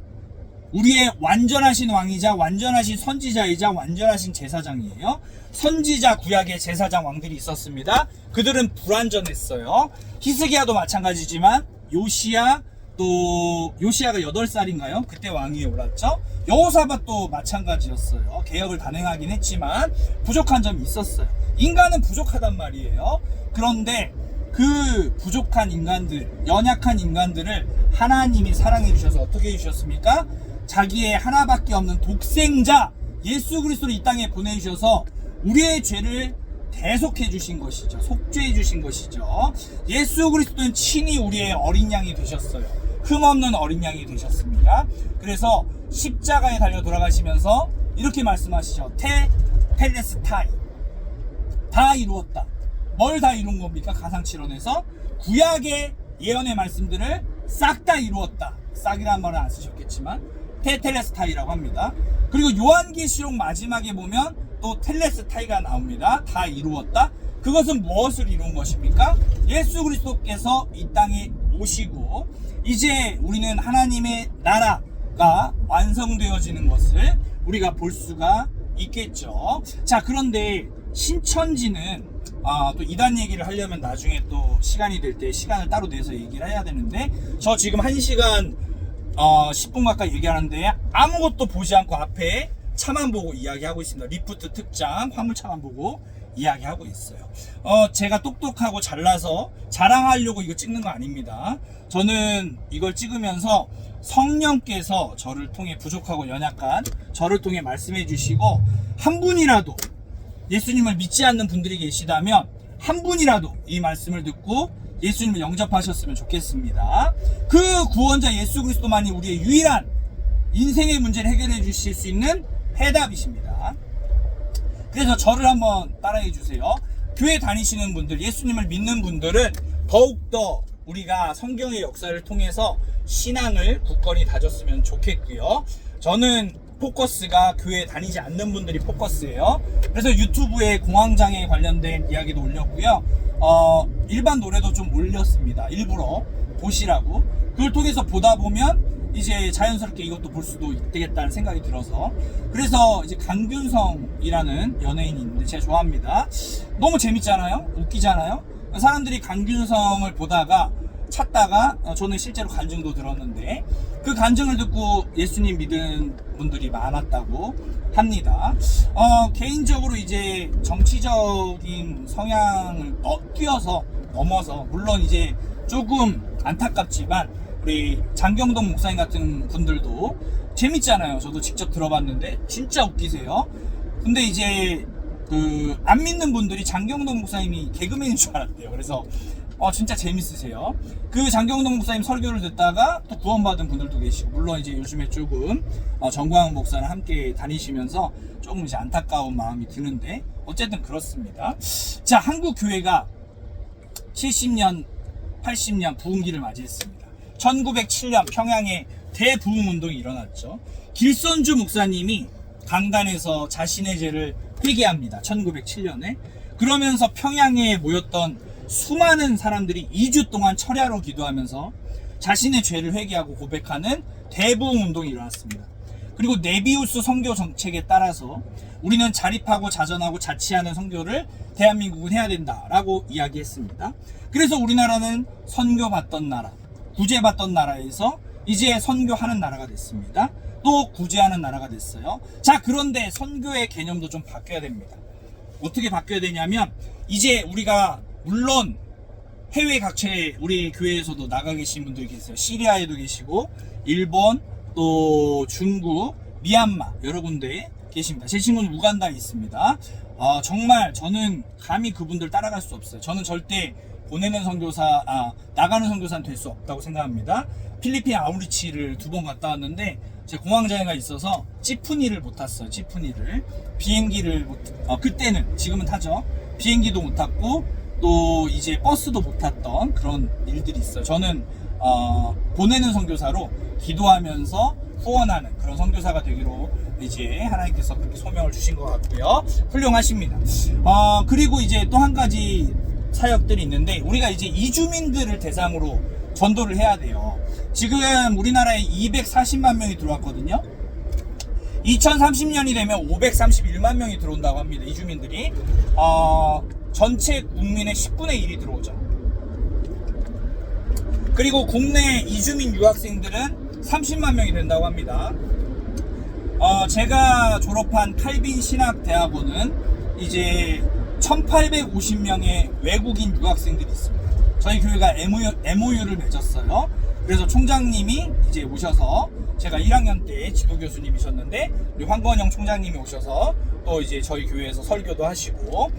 우리의 완전하신 왕이자 완전하신 선지자이자 완전하신 제사장이에요. 선지자 구약의 제사장 왕들이 있었습니다. 그들은 불완전했어요. 히스기야도 마찬가지지만 요시야가 8살인가요? 그때 왕위에 올랐죠. 여호사밧도 마찬가지였어요. 개혁을 단행하긴 했지만 부족한 점이 있었어요. 인간은 부족하단 말이에요. 그런데 그 부족한 인간들, 연약한 인간들을 하나님이 사랑해 주셔서 어떻게 해주셨습니까? 자기의 하나밖에 없는 독생자 예수 그리스도를 이 땅에 보내주셔서 우리의 죄를 대속해 주신 것이죠. 속죄해 주신 것이죠. 예수 그리스도는 친히 우리의 어린 양이 되셨어요. 흠없는 어린 양이 되셨습니다. 그래서 십자가에 달려 돌아가시면서 이렇게 말씀하시죠. 텔레스타이, 다 이루었다. 뭘 다 이룬 겁니까? 가상칠언에서 구약의 예언의 말씀들을 싹 다 이루었다. 싹이라는 말은 안 쓰셨겠지만 테텔레스타이라고 합니다. 그리고 요한계시록 마지막에 보면 또 텔레스타이가 나옵니다. 다 이루었다. 그것은 무엇을 이룬 것입니까? 예수 그리스도께서 이 땅에 오시고 이제 우리는 하나님의 나라가 완성되어지는 것을 우리가 볼 수가 있겠죠. 자, 그런데 신천지는 또 이단 얘기를 하려면 나중에 또 시간이 될 때 시간을 따로 내서 얘기를 해야 되는데, 저 지금 1시간 10분 가까이 얘기하는데 아무것도 보지 않고 앞에 차만 보고 이야기하고 있습니다. 리프트 특장 화물차만 보고 이야기하고 있어요. 제가 똑똑하고 잘나서 자랑하려고 이거 찍는 거 아닙니다. 저는 이걸 찍으면서 성령께서 저를 통해 부족하고 연약한 저를 통해 말씀해 주시고, 한 분이라도 예수님을 믿지 않는 분들이 계시다면 한 분이라도 이 말씀을 듣고 예수님을 영접하셨으면 좋겠습니다. 그 구원자 예수 그리스도만이 우리의 유일한 인생의 문제를 해결해 주실 수 있는 해답이십니다. 그래서 저를 한번 따라해 주세요. 교회 다니시는 분들, 예수님을 믿는 분들은 더욱더 우리가 성경의 역사를 통해서 신앙을 굳건히 다졌으면 좋겠고요. 저는 포커스가 교회 다니지 않는 분들이 포커스예요. 그래서 유튜브에 공황장애 관련된 이야기도 올렸고요. 일반 노래도 좀 올렸습니다. 일부러 보시라고. 그걸 통해서 보다 보면 이제 자연스럽게 이것도 볼 수도 있겠다는 생각이 들어서, 그래서 이제 강균성이라는 연예인이 있는데 제가 좋아합니다. 너무 재밌잖아요. 웃기잖아요. 사람들이 강균성을 보다가 찾다가 저는 실제로 간증도 들었는데 그 간증을 듣고 예수님 믿은 분들이 많았다고 합니다. 개인적으로 이제 정치적인 성향을 뛰어서 넘어서, 물론 이제 조금 안타깝지만 우리 장경동 목사님 같은 분들도 재밌잖아요. 저도 직접 들어봤는데 진짜 웃기세요. 근데 이제 안 믿는 분들이 장경동 목사님이 개그맨인 줄 알았대요. 그래서 진짜 재밌으세요. 그 장경동 목사님 설교를 듣다가 또 구원받은 분들도 계시고, 물론 이제 요즘에 조금 정광훈 목사랑 함께 다니시면서 조금 이제 안타까운 마음이 드는데 어쨌든 그렇습니다. 자, 한국 교회가 70년 80년 부흥기를 맞이했습니다. 1907년 평양에 대부흥운동이 일어났죠. 길선주 목사님이 강단에서 자신의 죄를 회개합니다. 1907년에. 그러면서 평양에 모였던 수많은 사람들이 2주 동안 철야로 기도하면서 자신의 죄를 회개하고 고백하는 대부흥운동이 일어났습니다. 그리고 네비우스 선교 정책에 따라서 우리는 자립하고 자전하고 자치하는 선교를 대한민국은 해야 된다라고 이야기했습니다. 그래서 우리나라는 선교받던 나라, 구제받던 나라에서 이제 선교하는 나라가 됐습니다. 또 구제하는 나라가 됐어요. 자, 그런데 선교의 개념도 좀 바뀌어야 됩니다. 어떻게 바뀌어야 되냐면, 이제 우리가 물론 해외 각처에 우리 교회에서도 나가 계신 분들이 계세요. 시리아에도 계시고 일본, 또 중국, 미얀마 여러 군데에 계십니다. 제 친구는 우간다에 있습니다. 정말 저는 감히 그분들 따라갈 수 없어요. 저는 절대 보내는 선교사, 나가는 선교사는 될 수 없다고 생각합니다. 필리핀 아우리치를 2번 갔다 왔는데 제 공황장애가 있어서 찌푸니를 못 탔어요. 찌푸니를. 비행기를 그때는, 지금은 타죠. 비행기도 못 탔고 또 이제 버스도 못 탔던 그런 일들이 있어요. 저는 보내는 선교사로 기도하면서 후원하는 그런 선교사가 되기로 이제 하나님께서 그렇게 소명을 주신 것 같고요. 훌륭하십니다. 그리고 이제 또 한 가지 사역들이 있는데, 우리가 이제 이주민들을 대상으로 전도를 해야 돼요. 지금 우리나라에 240만 명이 들어왔거든요. 2030년이 되면 531만 명이 들어온다고 합니다. 이주민들이. 전체 국민의 10분의 1이 들어오죠. 그리고 국내 이주민 유학생들은 30만 명이 된다고 합니다. 제가 졸업한 칼빈 신학대학원은 이제 1850명의 외국인 유학생들이 있습니다. 저희 교회가 MOU를 맺었어요. 그래서 총장님이 이제 오셔서, 제가 1학년 때 지도 교수님이셨는데 우리 황건영 총장님이 오셔서 또 이제 저희 교회에서 설교도 하시고,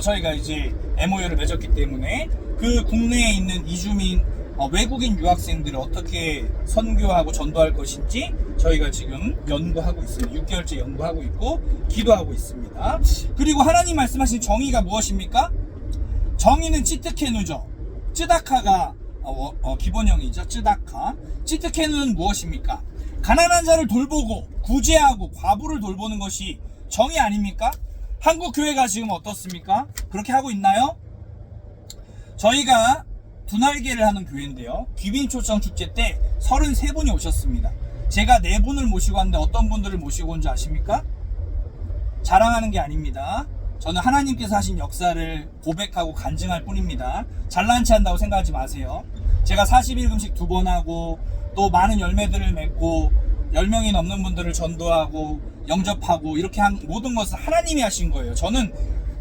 저희가 이제 MOU를 맺었기 때문에 그 국내에 있는 이주민 외국인 유학생들을 어떻게 선교하고 전도할 것인지 저희가 지금 연구하고 있습니다. 6개월째 연구하고 있고 기도하고 있습니다. 그리고 하나님 말씀하신 정의가 무엇입니까? 정의는 찌트케누죠. 쯔다카가 기본형이죠. 쯔다카. 찌트케누는 무엇입니까? 가난한 자를 돌보고 구제하고 과부를 돌보는 것이 정의 아닙니까? 한국 교회가 지금 어떻습니까? 그렇게 하고 있나요? 저희가 두날개를 하는 교회인데요. 귀빈 초청 축제 때 33분이 오셨습니다. 제가 4분을 모시고 왔는데 어떤 분들을 모시고 온 줄 아십니까? 자랑하는 게 아닙니다. 저는 하나님께서 하신 역사를 고백하고 간증할 뿐입니다. 잘난 체 한다고 생각하지 마세요. 제가 41금식 2번 하고 또 많은 열매들을 맺고 10명이 넘는 분들을 전도하고 영접하고 이렇게 한 모든 것은 하나님이 하신 거예요. 저는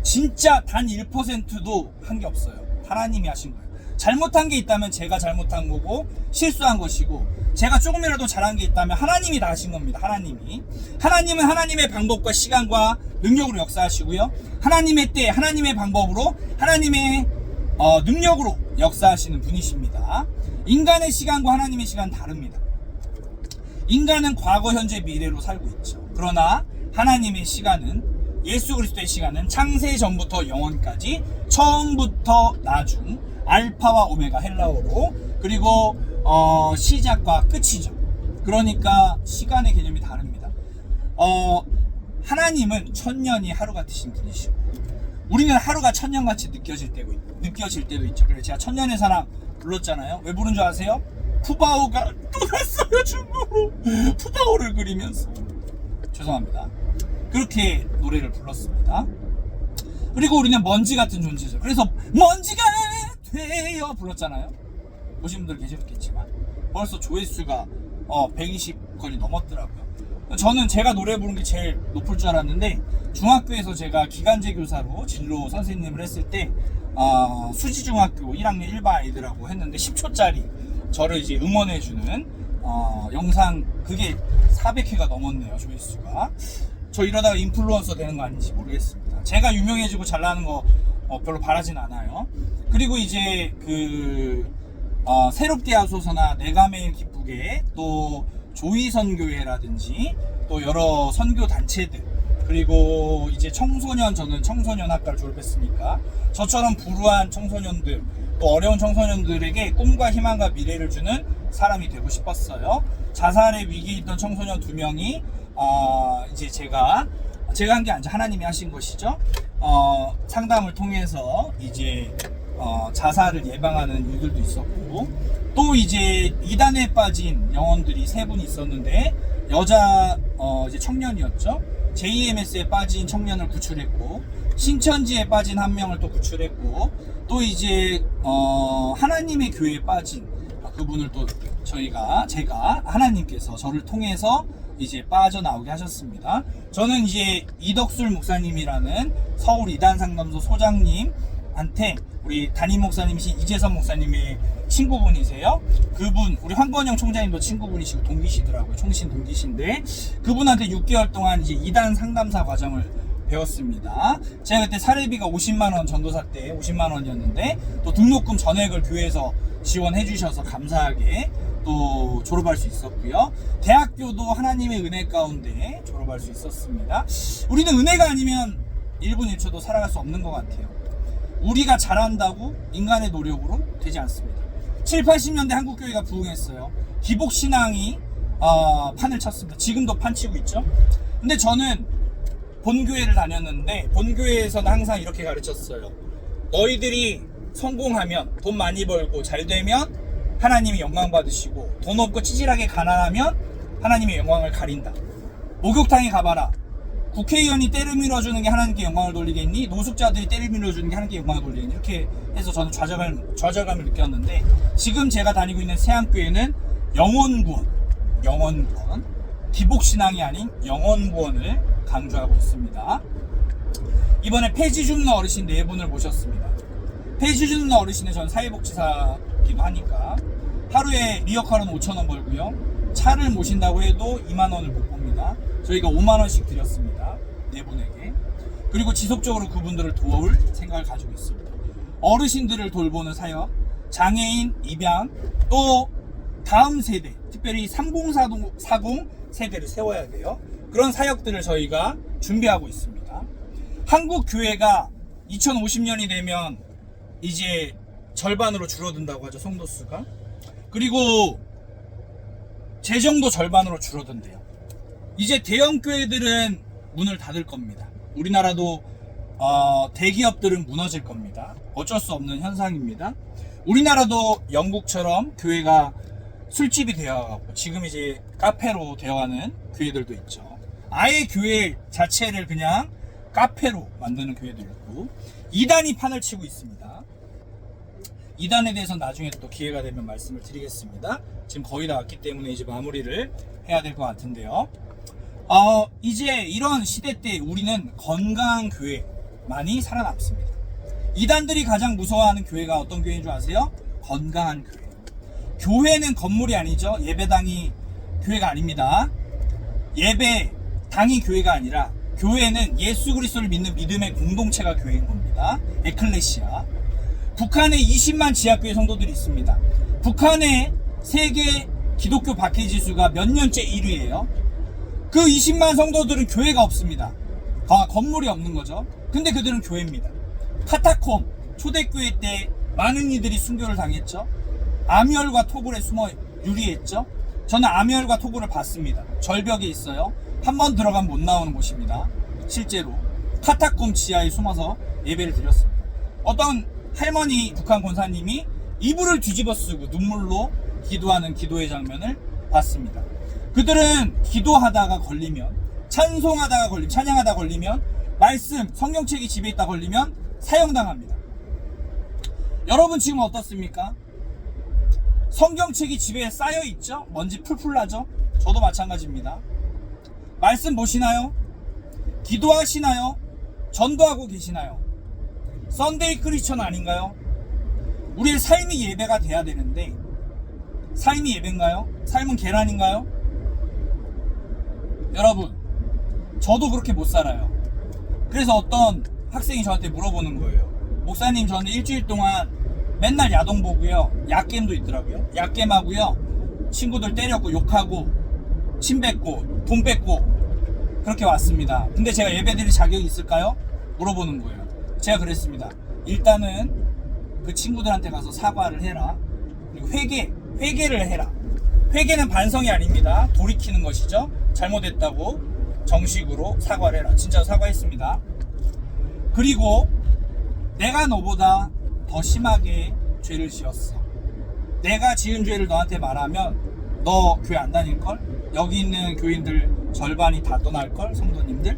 진짜 단 1%도 한 게 없어요. 하나님이 하신 거예요. 잘못한 게 있다면 제가 잘못한 거고 실수한 것이고, 제가 조금이라도 잘한 게 있다면 하나님이 다 하신 겁니다. 하나님은 하나님의 방법과 시간과 능력으로 역사하시고요, 하나님의 때 하나님의 방법으로 하나님의 능력으로 역사하시는 분이십니다. 인간의 시간과 하나님의 시간은 다릅니다. 인간은 과거 현재 미래로 살고 있죠. 그러나 하나님의 시간은, 예수 그리스도의 시간은 창세 전부터 영원까지, 처음부터 나중, 알파와 오메가 헬라어로, 그리고 시작과 끝이죠. 그러니까 시간의 개념이 다릅니다. 하나님은 천년이 하루 같으신 분이시고, 우리는 하루가 천년같이 느껴질 때도 있죠. 그래서 제가 천년의 사랑 불렀잖아요. 왜 부른 줄 아세요? 푸바오가 떠났어요, 중국으로. 푸바오를 그리면서. 죄송합니다. 그렇게 노래를 불렀습니다. 그리고 우리는 먼지 같은 존재죠. 그래서 먼지가 되어 불렀잖아요. 보신 분들 계시겠지만 벌써 조회수가 120건이 넘었더라고요. 저는 제가 노래 부른 게 제일 높을 줄 알았는데, 중학교에서 제가 기간제 교사로 진로 선생님을 했을 때 수지중학교 1학년 1반 아이들하고 했는데 10초짜리 저를 이제 응원해주는 영상, 그게 400회가 넘었네요, 조회수가. 저 이러다가 인플루언서 되는 거 아닌지 모르겠습니다. 제가 유명해지고 잘 나가는 거 별로 바라진 않아요. 그리고 이제 새롭게 하소서나 내가 매일 기쁘게, 또 조이선교회라든지 또 여러 선교 단체들, 그리고 이제 저는 청소년 학과를 졸업했으니까 저처럼 불우한 청소년들, 또 어려운 청소년들에게 꿈과 희망과 미래를 주는 사람이 되고 싶었어요. 자살의 위기에 있던 청소년 2명이 이제 제가 한 게 아니죠. 하나님이 하신 것이죠. 상담을 통해서 이제 자살을 예방하는 일들도 있었고, 또 이제 이단에 빠진 영혼들이 3분 있었는데 여자 이제 청년이었죠. JMS에 빠진 청년을 구출했고, 신천지에 빠진 1명을 또 구출했고, 또 이제 하나님의 교회에 빠진 그분을 또 제가 하나님께서 저를 통해서 이제 빠져나오게 하셨습니다. 저는 이제 이덕술 목사님이라는 서울 이단 상담소 소장님한테, 우리 담임 목사님이신 이재선 목사님의 친구분이세요. 그분, 우리 황건영 총장님도 친구분이시고 동기시더라고요. 총신 동기신데, 그분한테 6개월 동안 이제 이단 상담사 과정을 배웠습니다. 제가 그때 사례비가 50만원, 전도사 때 50만원이었는데 또 등록금 전액을 교회에서 지원해 주셔서 감사하게 또 졸업할 수 있었고요. 대학교도 하나님의 은혜 가운데 졸업할 수 있었습니다. 우리는 은혜가 아니면 1분 1초도 살아갈 수 없는 것 같아요. 우리가 잘한다고 인간의 노력으로 되지 않습니다. 7, 80년대 한국교회가 부흥했어요. 기복신앙이 판을 쳤습니다. 지금도 판 치고 있죠. 근데 저는 본교회를 다녔는데 본교회에서는 항상 이렇게 가르쳤어요. 너희들이 성공하면, 돈 많이 벌고 잘 되면 하나님이 영광 받으시고, 돈 없고 찌질하게 가난하면 하나님의 영광을 가린다. 목욕탕에 가봐라. 국회의원이 때를 밀어주는 게 하나님께 영광을 돌리겠니? 노숙자들이 때를 밀어주는 게 하나님께 영광을 돌리겠니? 이렇게 해서 저는 좌절감을 느꼈는데, 지금 제가 다니고 있는 세안교회는 영혼구원, 기복신앙이 아닌 영혼구원을 강조하고 있습니다. 이번에 폐지 줍는 어르신 4분을 모셨습니다. 폐지 줍는 어르신은 전 사회복지사기도 하니까 하루에 리어카는 5,000원 벌고요. 차를 모신다고 해도 2만원을 못 봅니다. 저희가 5만원씩 드렸습니다. 4분에게. 그리고 지속적으로 그분들을 도울 생각을 가지고 있습니다. 어르신들을 돌보는 사역, 장애인 입양, 또 다음 세대, 특별히 3040 세대를 세워야 돼요. 그런 사역들을 저희가 준비하고 있습니다. 한국 교회가 2050년이 되면 이제 절반으로 줄어든다고 하죠, 성도 수가. 그리고 재정도 절반으로 줄어든대요. 이제 대형 교회들은 문을 닫을 겁니다. 우리나라도 대기업들은 무너질 겁니다. 어쩔 수 없는 현상입니다. 우리나라도 영국처럼 교회가 술집이 되어가고 지금 이제 카페로 되어가는 교회들도 있죠. 아예 교회 자체를 그냥 카페로 만드는 교회도 있고, 이단이 판을 치고 있습니다. 이단에 대해서 나중에 또 기회가 되면 말씀을 드리겠습니다. 지금 거의 다 왔기 때문에 이제 마무리를 해야 될 것 같은데요. 이제 이런 시대 때 우리는 건강한 교회만이 살아남습니다. 이단들이 가장 무서워하는 교회가 어떤 교회인 줄 아세요? 건강한 교회. 교회는 건물이 아니죠. 예배당이 교회가 아닙니다. 예배당이 교회가 아니라 교회는 예수 그리스도를 믿는 믿음의 공동체가 교회인 겁니다. 에클레시아. 북한에 20만 지하교회 성도들이 있습니다. 북한의 세계 기독교 박해 지수가 몇 년째 1위예요. 그 20만 성도들은 교회가 없습니다. 건물이 없는 거죠. 근데 그들은 교회입니다. 카타콤 초대교회 때 많은 이들이 순교를 당했죠. 암열과 토굴에 숨어 유리했죠. 저는 암열과 토굴을 봤습니다. 절벽에 있어요. 한 번 들어가면 못 나오는 곳입니다. 실제로 카타콤 지하에 숨어서 예배를 드렸습니다. 어떤 할머니 북한 권사님이 이불을 뒤집어 쓰고 눈물로 기도하는 기도의 장면을 봤습니다. 그들은 기도하다가 걸리면, 찬송하다가 걸리면, 찬양하다가 걸리면, 말씀, 성경책이 집에 있다 걸리면 사형당합니다. 여러분 지금 어떻습니까? 성경책이 집에 쌓여있죠? 먼지 풀풀 나죠? 저도 마찬가지입니다. 말씀 보시나요? 기도하시나요? 전도하고 계시나요? 썬데이 크리스천 아닌가요? 우리의 삶이 예배가 돼야 되는데 삶이 예배인가요? 삶은 계란인가요? 여러분, 저도 그렇게 못 살아요. 그래서 어떤 학생이 저한테 물어보는 거예요. 목사님, 저는 일주일 동안 맨날 야동 보고요, 약겜도 있더라고요. 약겜하고요, 친구들 때렸고 욕하고 침 뱉고 돈 뺏고 그렇게 왔습니다. 근데 제가 예배드릴 자격이 있을까요? 물어보는 거예요. 제가 그랬습니다. 일단은 그 친구들한테 가서 사과를 해라. 그리고 회개를 해라. 회개는 반성이 아닙니다. 돌이키는 것이죠. 잘못했다고 정식으로 사과를 해라. 진짜 사과했습니다. 그리고 내가 너보다 더 심하게 죄를 지었어. 내가 지은 죄를 너한테 말하면 너 교회 안 다닐걸? 여기 있는 교인들 절반이 다 떠날걸? 성도님들?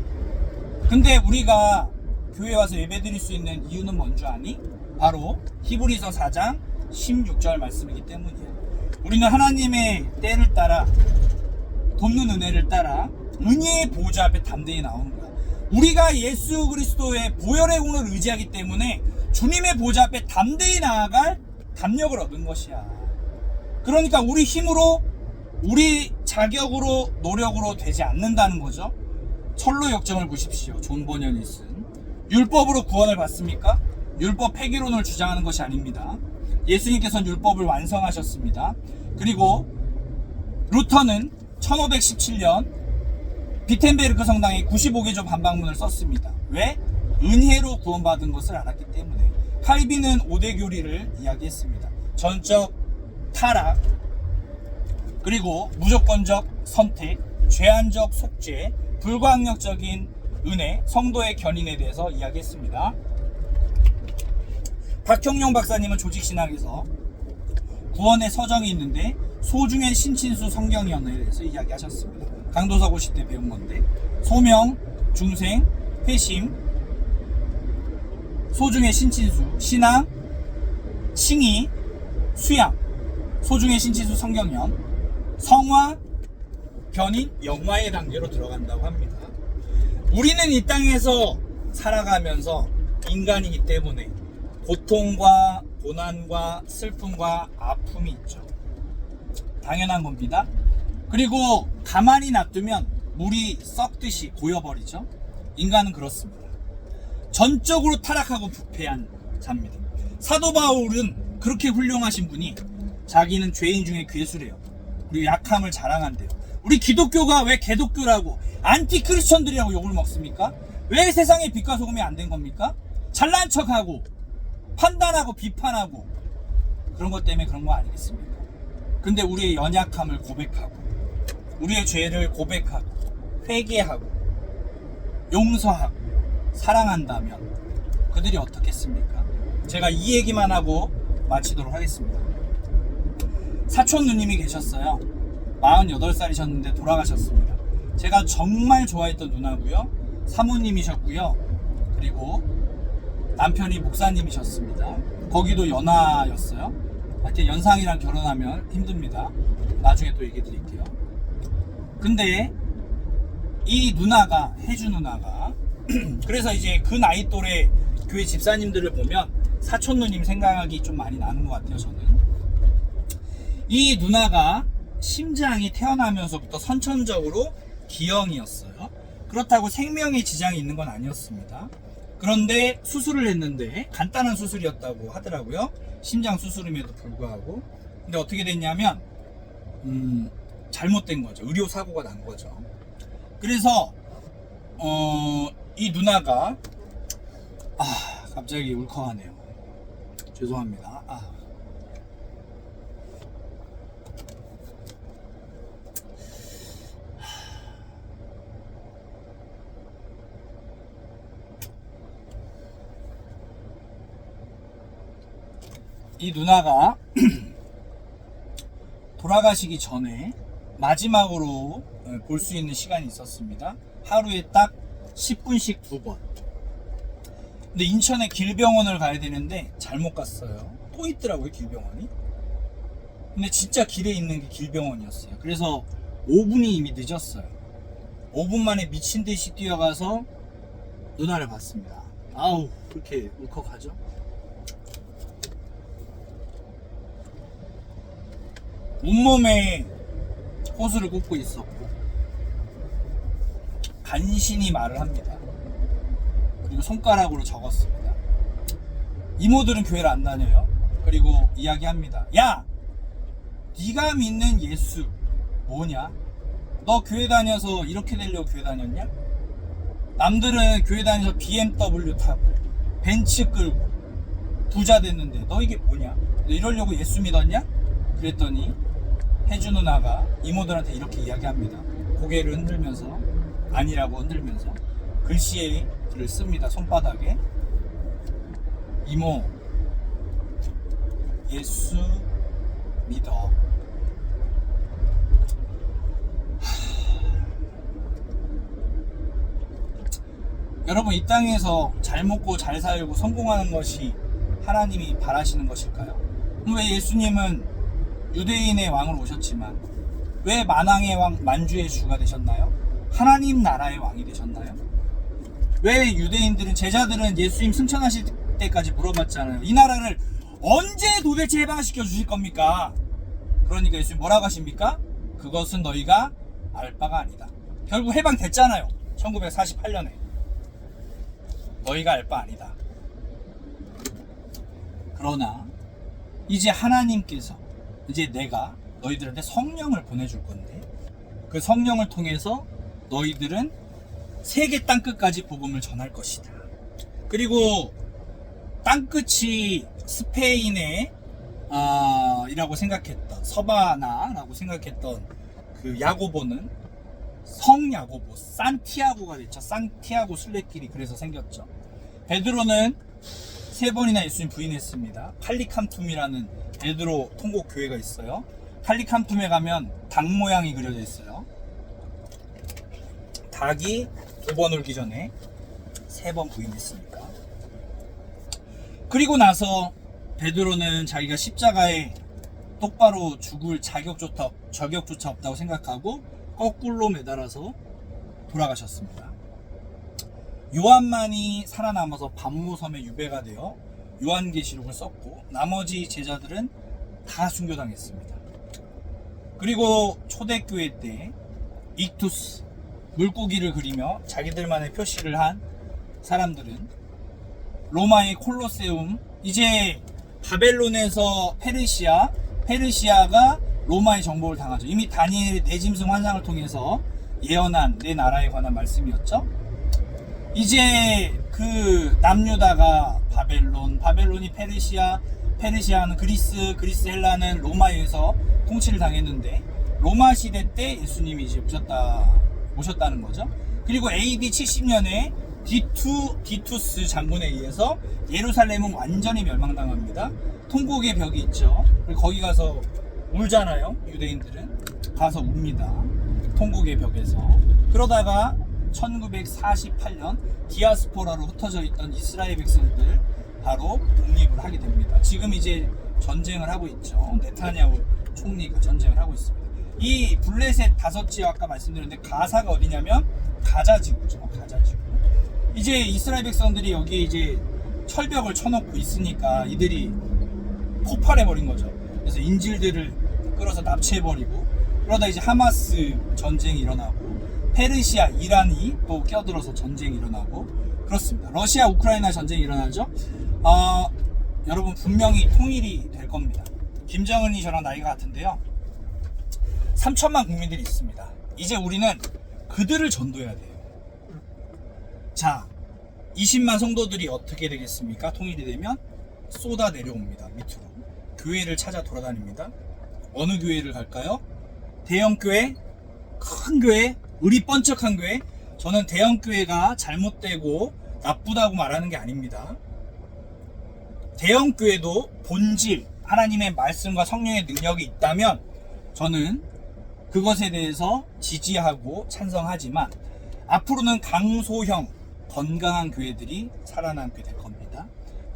근데 우리가 교회 와서 예배드릴 수 있는 이유는 뭔 줄 아니? 바로 히브리서 4장 16절 말씀이기 때문이야. 우리는 하나님의 때를 따라 돕는 은혜를 따라 은혜의 보좌 앞에 담대히 나오는 거야. 우리가 예수 그리스도의 보혈의 공을 의지하기 때문에 주님의 보좌 앞에 담대히 나아갈 담력을 얻은 것이야. 그러니까 우리 힘으로, 우리 자격으로, 노력으로 되지 않는다는 거죠. 철로 역정을 보십시오. 존 버년이 쓴. 율법으로 구원을 받습니까? 율법 폐기론을 주장하는 것이 아닙니다. 예수님께서는 율법을 완성하셨습니다. 그리고 루터는 1517년 비텐베르크 성당에 95개조 반박문을 썼습니다. 왜? 은혜로 구원받은 것을 알았기 때문에. 칼빈은 5대 교리를 이야기했습니다. 전적 타락, 그리고 무조건적 선택, 죄안적 속죄, 불가항력적인 은혜, 성도의 견인에 대해서 이야기했습니다. 박형룡 박사님은 조직신학에서 구원의 서정이 있는데 소중의 신친수 성경연에 대해서 이야기하셨습니다. 강도사고 시대 배운 건데, 소명, 중생, 회심, 소중의 신친수, 신앙, 칭의, 수양, 소중의 신친수 성경연, 성화, 견인, 영화의 단계로 들어간다고 합니다. 우리는 이 땅에서 살아가면서 인간이기 때문에 고통과 고난과 슬픔과 아픔이 있죠. 당연한 겁니다. 그리고 가만히 놔두면 물이 썩듯이 고여버리죠. 인간은 그렇습니다. 전적으로 타락하고 부패한 자입니다. 사도 바울은 그렇게 훌륭하신 분이 자기는 죄인 중에 괴수래요. 그리고 약함을 자랑한대요. 우리 기독교가 왜 개독교라고 안티크리스천들이라고 욕을 먹습니까? 왜 세상에 빛과 소금이 안 된 겁니까? 잘난 척하고 판단하고 비판하고 그런 것 때문에 그런 거 아니겠습니까? 근데 우리의 연약함을 고백하고 우리의 죄를 고백하고 회개하고 용서하고 사랑한다면 그들이 어떻겠습니까? 제가 이 얘기만 하고 마치도록 하겠습니다. 사촌 누님이 계셨어요. 48살이셨는데 돌아가셨습니다. 제가 정말 좋아했던 누나고요, 사모님이셨고요, 그리고 남편이 목사님이셨습니다. 거기도 연하였어요. 하여튼 연상이랑 결혼하면 힘듭니다. 나중에 또 얘기 드릴게요. 근데 이 누나가, 혜주 누나가 그래서 이제 그 나이 또래 교회 집사님들을 보면 사촌 누님 생각이 좀 많이 나는 것 같아요. 저는 이 누나가 심장이 태어나면서부터 선천적으로 기형이었어요. 그렇다고 생명에 지장이 있는 건 아니었습니다. 그런데 수술을 했는데 간단한 수술이었다고 하더라고요. 심장 수술임에도 불구하고. 근데 어떻게 됐냐면 잘못된 거죠. 의료 사고가 난 거죠. 그래서 이 누나가 갑자기 울컥하네요. 죄송합니다. 이 누나가 돌아가시기 전에 마지막으로 볼 수 있는 시간이 있었습니다. 하루에 딱 10분씩 2번. 근데 인천에 길병원을 가야 되는데 잘못 갔어요. 또 있더라고요, 길병원이. 근데 진짜 길에 있는 게 길병원이었어요. 그래서 5분이 이미 늦었어요. 5분 만에 미친 듯이 뛰어가서 누나를 봤습니다. 아우, 그렇게 울컥하죠? 온몸에 호수를 꽂고 있었고 간신히 말을 합니다. 그리고 손가락으로 적었습니다. 이모들은 교회를 안 다녀요. 그리고 이야기합니다. 야! 네가 믿는 예수 뭐냐? 너 교회 다녀서 이렇게 되려고 교회 다녔냐? 남들은 교회 다녀서 BMW 타고 벤츠 끌고 부자 됐는데 너 이게 뭐냐? 너 이러려고 예수 믿었냐? 그랬더니 혜주 누나가 이모들한테 이렇게 이야기합니다. 고개를 흔들면서 아니라고 흔들면서 글씨에 글을 씁니다. 손바닥에. 이모, 예수 믿어. 여러분, 이 땅에서 잘 먹고 잘 살고 성공하는 것이 하나님이 바라시는 것일까요? 왜 예수님은 유대인의 왕을 오셨지만 왜 만왕의 왕 만주의 주가 되셨나요? 하나님 나라의 왕이 되셨나요? 왜 유대인들은 제자들은 예수님 승천하실 때까지 물어봤잖아요. 이 나라를 언제 도대체 해방시켜 주실 겁니까? 그러니까 예수님 뭐라고 하십니까? 그것은 너희가 알 바가 아니다. 결국 해방됐잖아요. 1948년에. 너희가 알 바 아니다. 그러나 이제 하나님께서 이제 내가 너희들한테 성령을 보내줄 건데 그 성령을 통해서 너희들은 세계 땅끝까지 복음을 전할 것이다. 그리고 땅끝이 스페인의 이라고 생각했던 서바나라고 생각했던 그 야고보는 성야고보 산티아고가 됐죠. 산티아고 순례길이 그래서 생겼죠. 베드로는 3번이나 예수님 부인했습니다. 칼리캄툼이라는 베드로 통곡 교회가 있어요. 칼리캄툼에 가면 닭 모양이 그려져 있어요. 닭이 2번 울기 전에 3번 부인했으니까. 그리고 나서 베드로는 자기가 십자가에 똑바로 죽을 자격조차 없다고 생각하고 거꾸로 매달아서 돌아가셨습니다. 요한만이 살아남아서 반모섬에 유배가 되어 요한계시록을 썼고 나머지 제자들은 다 순교당했습니다. 그리고 초대교회 때 익투스 물고기를 그리며 자기들만의 표시를 한 사람들은 로마의 콜로세움, 이제 바벨론에서 페르시아가 로마의 정복을 당하죠. 이미 다니엘의 내짐승 환상을 통해서 예언한 내 나라에 관한 말씀이었죠. 이제 그 남유다가 바벨론이 페르시아는 그리스 헬라는 로마에서 통치를 당했는데 로마 시대 때 예수님이 이제 오셨다는 거죠. 그리고 AD 70년에 디투스 장군에 의해서 예루살렘은 완전히 멸망당합니다. 통곡의 벽이 있죠. 그리고 거기 가서 울잖아요. 유대인들은 가서 웁니다. 통곡의 벽에서. 그러다가 1948년 디아스포라로 흩어져 있던 이스라엘 백성들 바로 독립을 하게 됩니다. 지금 이제 전쟁을 하고 있죠. 네타냐후 총리가 전쟁을 하고 있습니다. 이 블레셋 5지역 아까 말씀드렸는데 가사가 어디냐면 가자지구죠. 가자지구. 이제 이스라엘 백성들이 여기 이제 철벽을 쳐놓고 있으니까 이들이 폭발해버린 거죠. 그래서 인질들을 끌어서 납치해버리고 그러다 이제 하마스 전쟁이 일어나고 페르시아, 이란이 또 껴들어서 전쟁이 일어나고 그렇습니다. 러시아, 우크라이나 전쟁이 일어나죠. 여러분 분명히 통일이 될 겁니다. 김정은이 저랑 나이가 같은데요. 3천만 국민들이 있습니다. 이제 우리는 그들을 전도해야 돼요. 자, 20만 성도들이 어떻게 되겠습니까? 통일이 되면 쏟아 내려옵니다. 밑으로. 교회를 찾아 돌아다닙니다. 어느 교회를 갈까요? 대형교회, 큰 교회, 의리 번쩍한 교회. 저는 대형교회가 잘못되고 나쁘다고 말하는 게 아닙니다. 대형교회도 본질, 하나님의 말씀과 성령의 능력이 있다면 저는 그것에 대해서 지지하고 찬성하지만 앞으로는 강소형, 건강한 교회들이 살아남게 될 겁니다.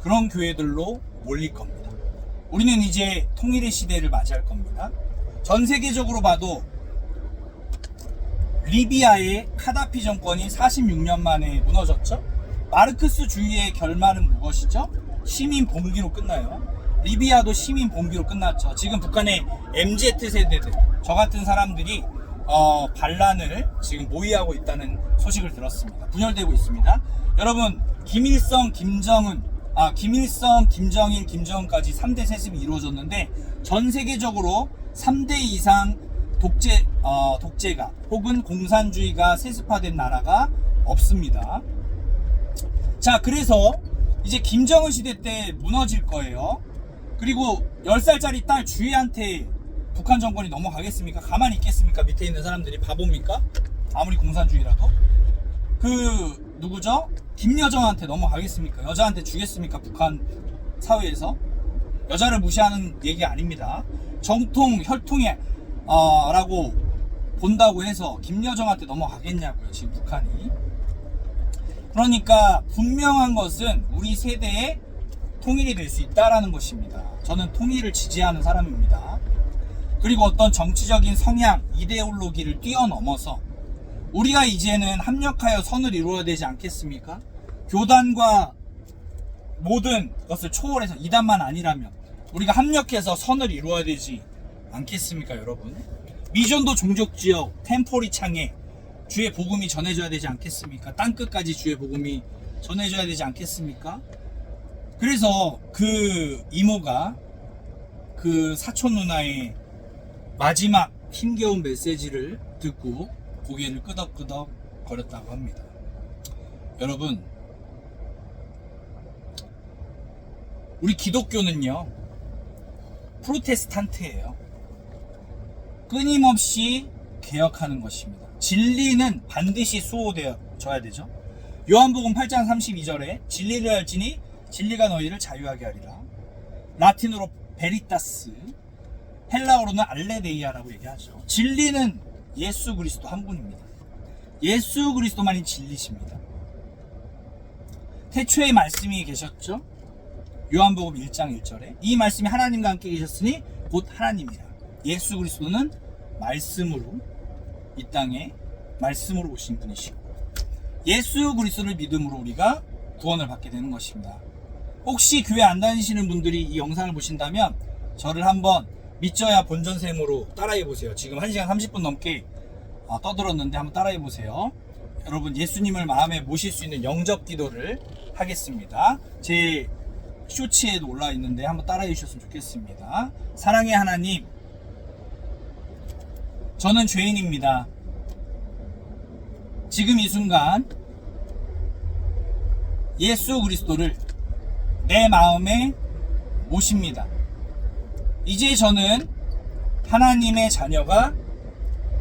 그런 교회들로 몰릴 겁니다. 우리는 이제 통일의 시대를 맞이할 겁니다. 전 세계적으로 봐도 리비아의 카다피 정권이 46년 만에 무너졌죠. 마르크스주의의 결말은 무엇이죠? 시민 봉기로 끝나요. 리비아도 시민 봉기로 끝났죠. 지금 북한의 MZ세대들, 저 같은 사람들이 반란을 지금 모의하고 있다는 소식을 들었습니다. 분열되고 있습니다. 여러분, 김일성, 김정일, 김정은까지 3대 세습이 이루어졌는데 전 세계적으로 3대 이상 독재가 혹은 공산주의가 세습화된 나라가 없습니다. 자, 그래서 이제 김정은 시대 때 무너질 거예요. 그리고 10살짜리 딸 주희한테 북한 정권이 넘어가겠습니까? 가만히 있겠습니까? 밑에 있는 사람들이 바보입니까? 아무리 공산주의라도. 누구죠? 김여정한테 넘어가겠습니까? 여자한테 주겠습니까? 북한 사회에서. 여자를 무시하는 얘기 아닙니다. 정통, 혈통에 라고 본다고 해서 김여정한테 넘어가겠냐고요, 지금 북한이. 그러니까 분명한 것은 우리 세대의 통일이 될 수 있다라는 것입니다. 저는 통일을 지지하는 사람입니다. 그리고 어떤 정치적인 성향, 이데올로기를 뛰어넘어서 우리가 이제는 합력하여 선을 이루어야 되지 않겠습니까? 교단과 모든 것을 초월해서 이단만 아니라면 우리가 합력해서 선을 이루어야 되지 않겠습니까, 여러분? 미전도 종족지역, 템포리 창에 주의 복음이 전해져야 되지 않겠습니까? 땅끝까지 주의 복음이 전해져야 되지 않겠습니까? 그래서 그 이모가 그 사촌 누나의 마지막 힘겨운 메시지를 듣고 고개를 끄덕끄덕 거렸다고 합니다. 여러분, 우리 기독교는요, 프로테스탄트예요. 끊임없이 개혁하는 것입니다. 진리는 반드시 수호되어져야 되죠. 요한복음 8장 32절에 진리를 알지니 진리가 너희를 자유하게 하리라. 라틴어로 베리타스, 헬라어로는 알레데이아라고 얘기하죠. 진리는 예수 그리스도 한 분입니다. 예수 그리스도만이 진리십니다. 태초에 말씀이 계셨죠. 요한복음 1장 1절에 이 말씀이 하나님과 함께 계셨으니 곧 하나님이라. 예수 그리스도는 말씀으로 이 땅에 말씀으로 오신 분이시고 예수 그리스도를 믿음으로 우리가 구원을 받게 되는 것입니다. 혹시 교회 안 다니시는 분들이 이 영상을 보신다면 저를 한번 믿져야 본전샘으로 따라해 보세요. 지금 1시간 30분 넘게 떠들었는데 한번 따라해 보세요. 여러분, 예수님을 마음에 모실 수 있는 영접 기도를 하겠습니다. 제 쇼츠에도 올라 있는데 한번 따라해 주셨으면 좋겠습니다. 사랑의 하나님, 저는 죄인입니다. 지금 이 순간 예수 그리스도를 내 마음에 모십니다. 이제 저는 하나님의 자녀가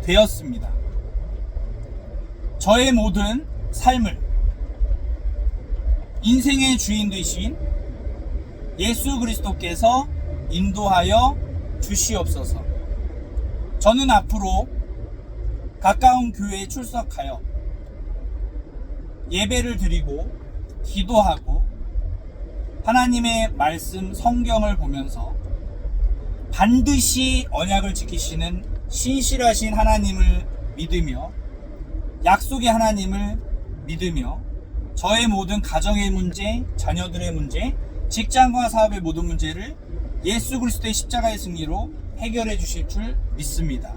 되었습니다. 저의 모든 삶을 인생의 주인 되신 예수 그리스도께서 인도하여 주시옵소서. 저는 앞으로 가까운 교회에 출석하여 예배를 드리고 기도하고 하나님의 말씀 성경을 보면서 반드시 언약을 지키시는 신실하신 하나님을 믿으며 약속의 하나님을 믿으며 저의 모든 가정의 문제, 자녀들의 문제, 직장과 사업의 모든 문제를 예수 그리스도의 십자가의 승리로 해결해 주실 줄 믿습니다.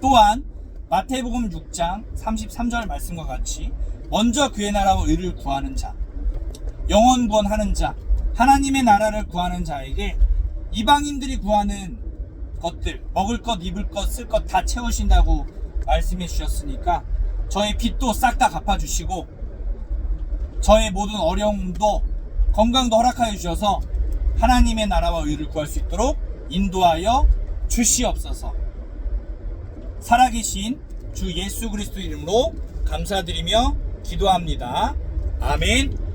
또한 마태복음 6장 33절 말씀과 같이 먼저 그의 나라와 의를 구하는 자, 영원 구원하는 자, 하나님의 나라를 구하는 자에게 이방인들이 구하는 것들, 먹을 것, 입을 것, 쓸 것 다 채우신다고 말씀해 주셨으니까 저의 빚도 싹 다 갚아주시고 저의 모든 어려움도 건강도 허락하여 주셔서 하나님의 나라와 의를 구할 수 있도록 인도하여 주시옵소서. 살아계신 주 예수 그리스도 이름으로 감사드리며 기도합니다. 아멘.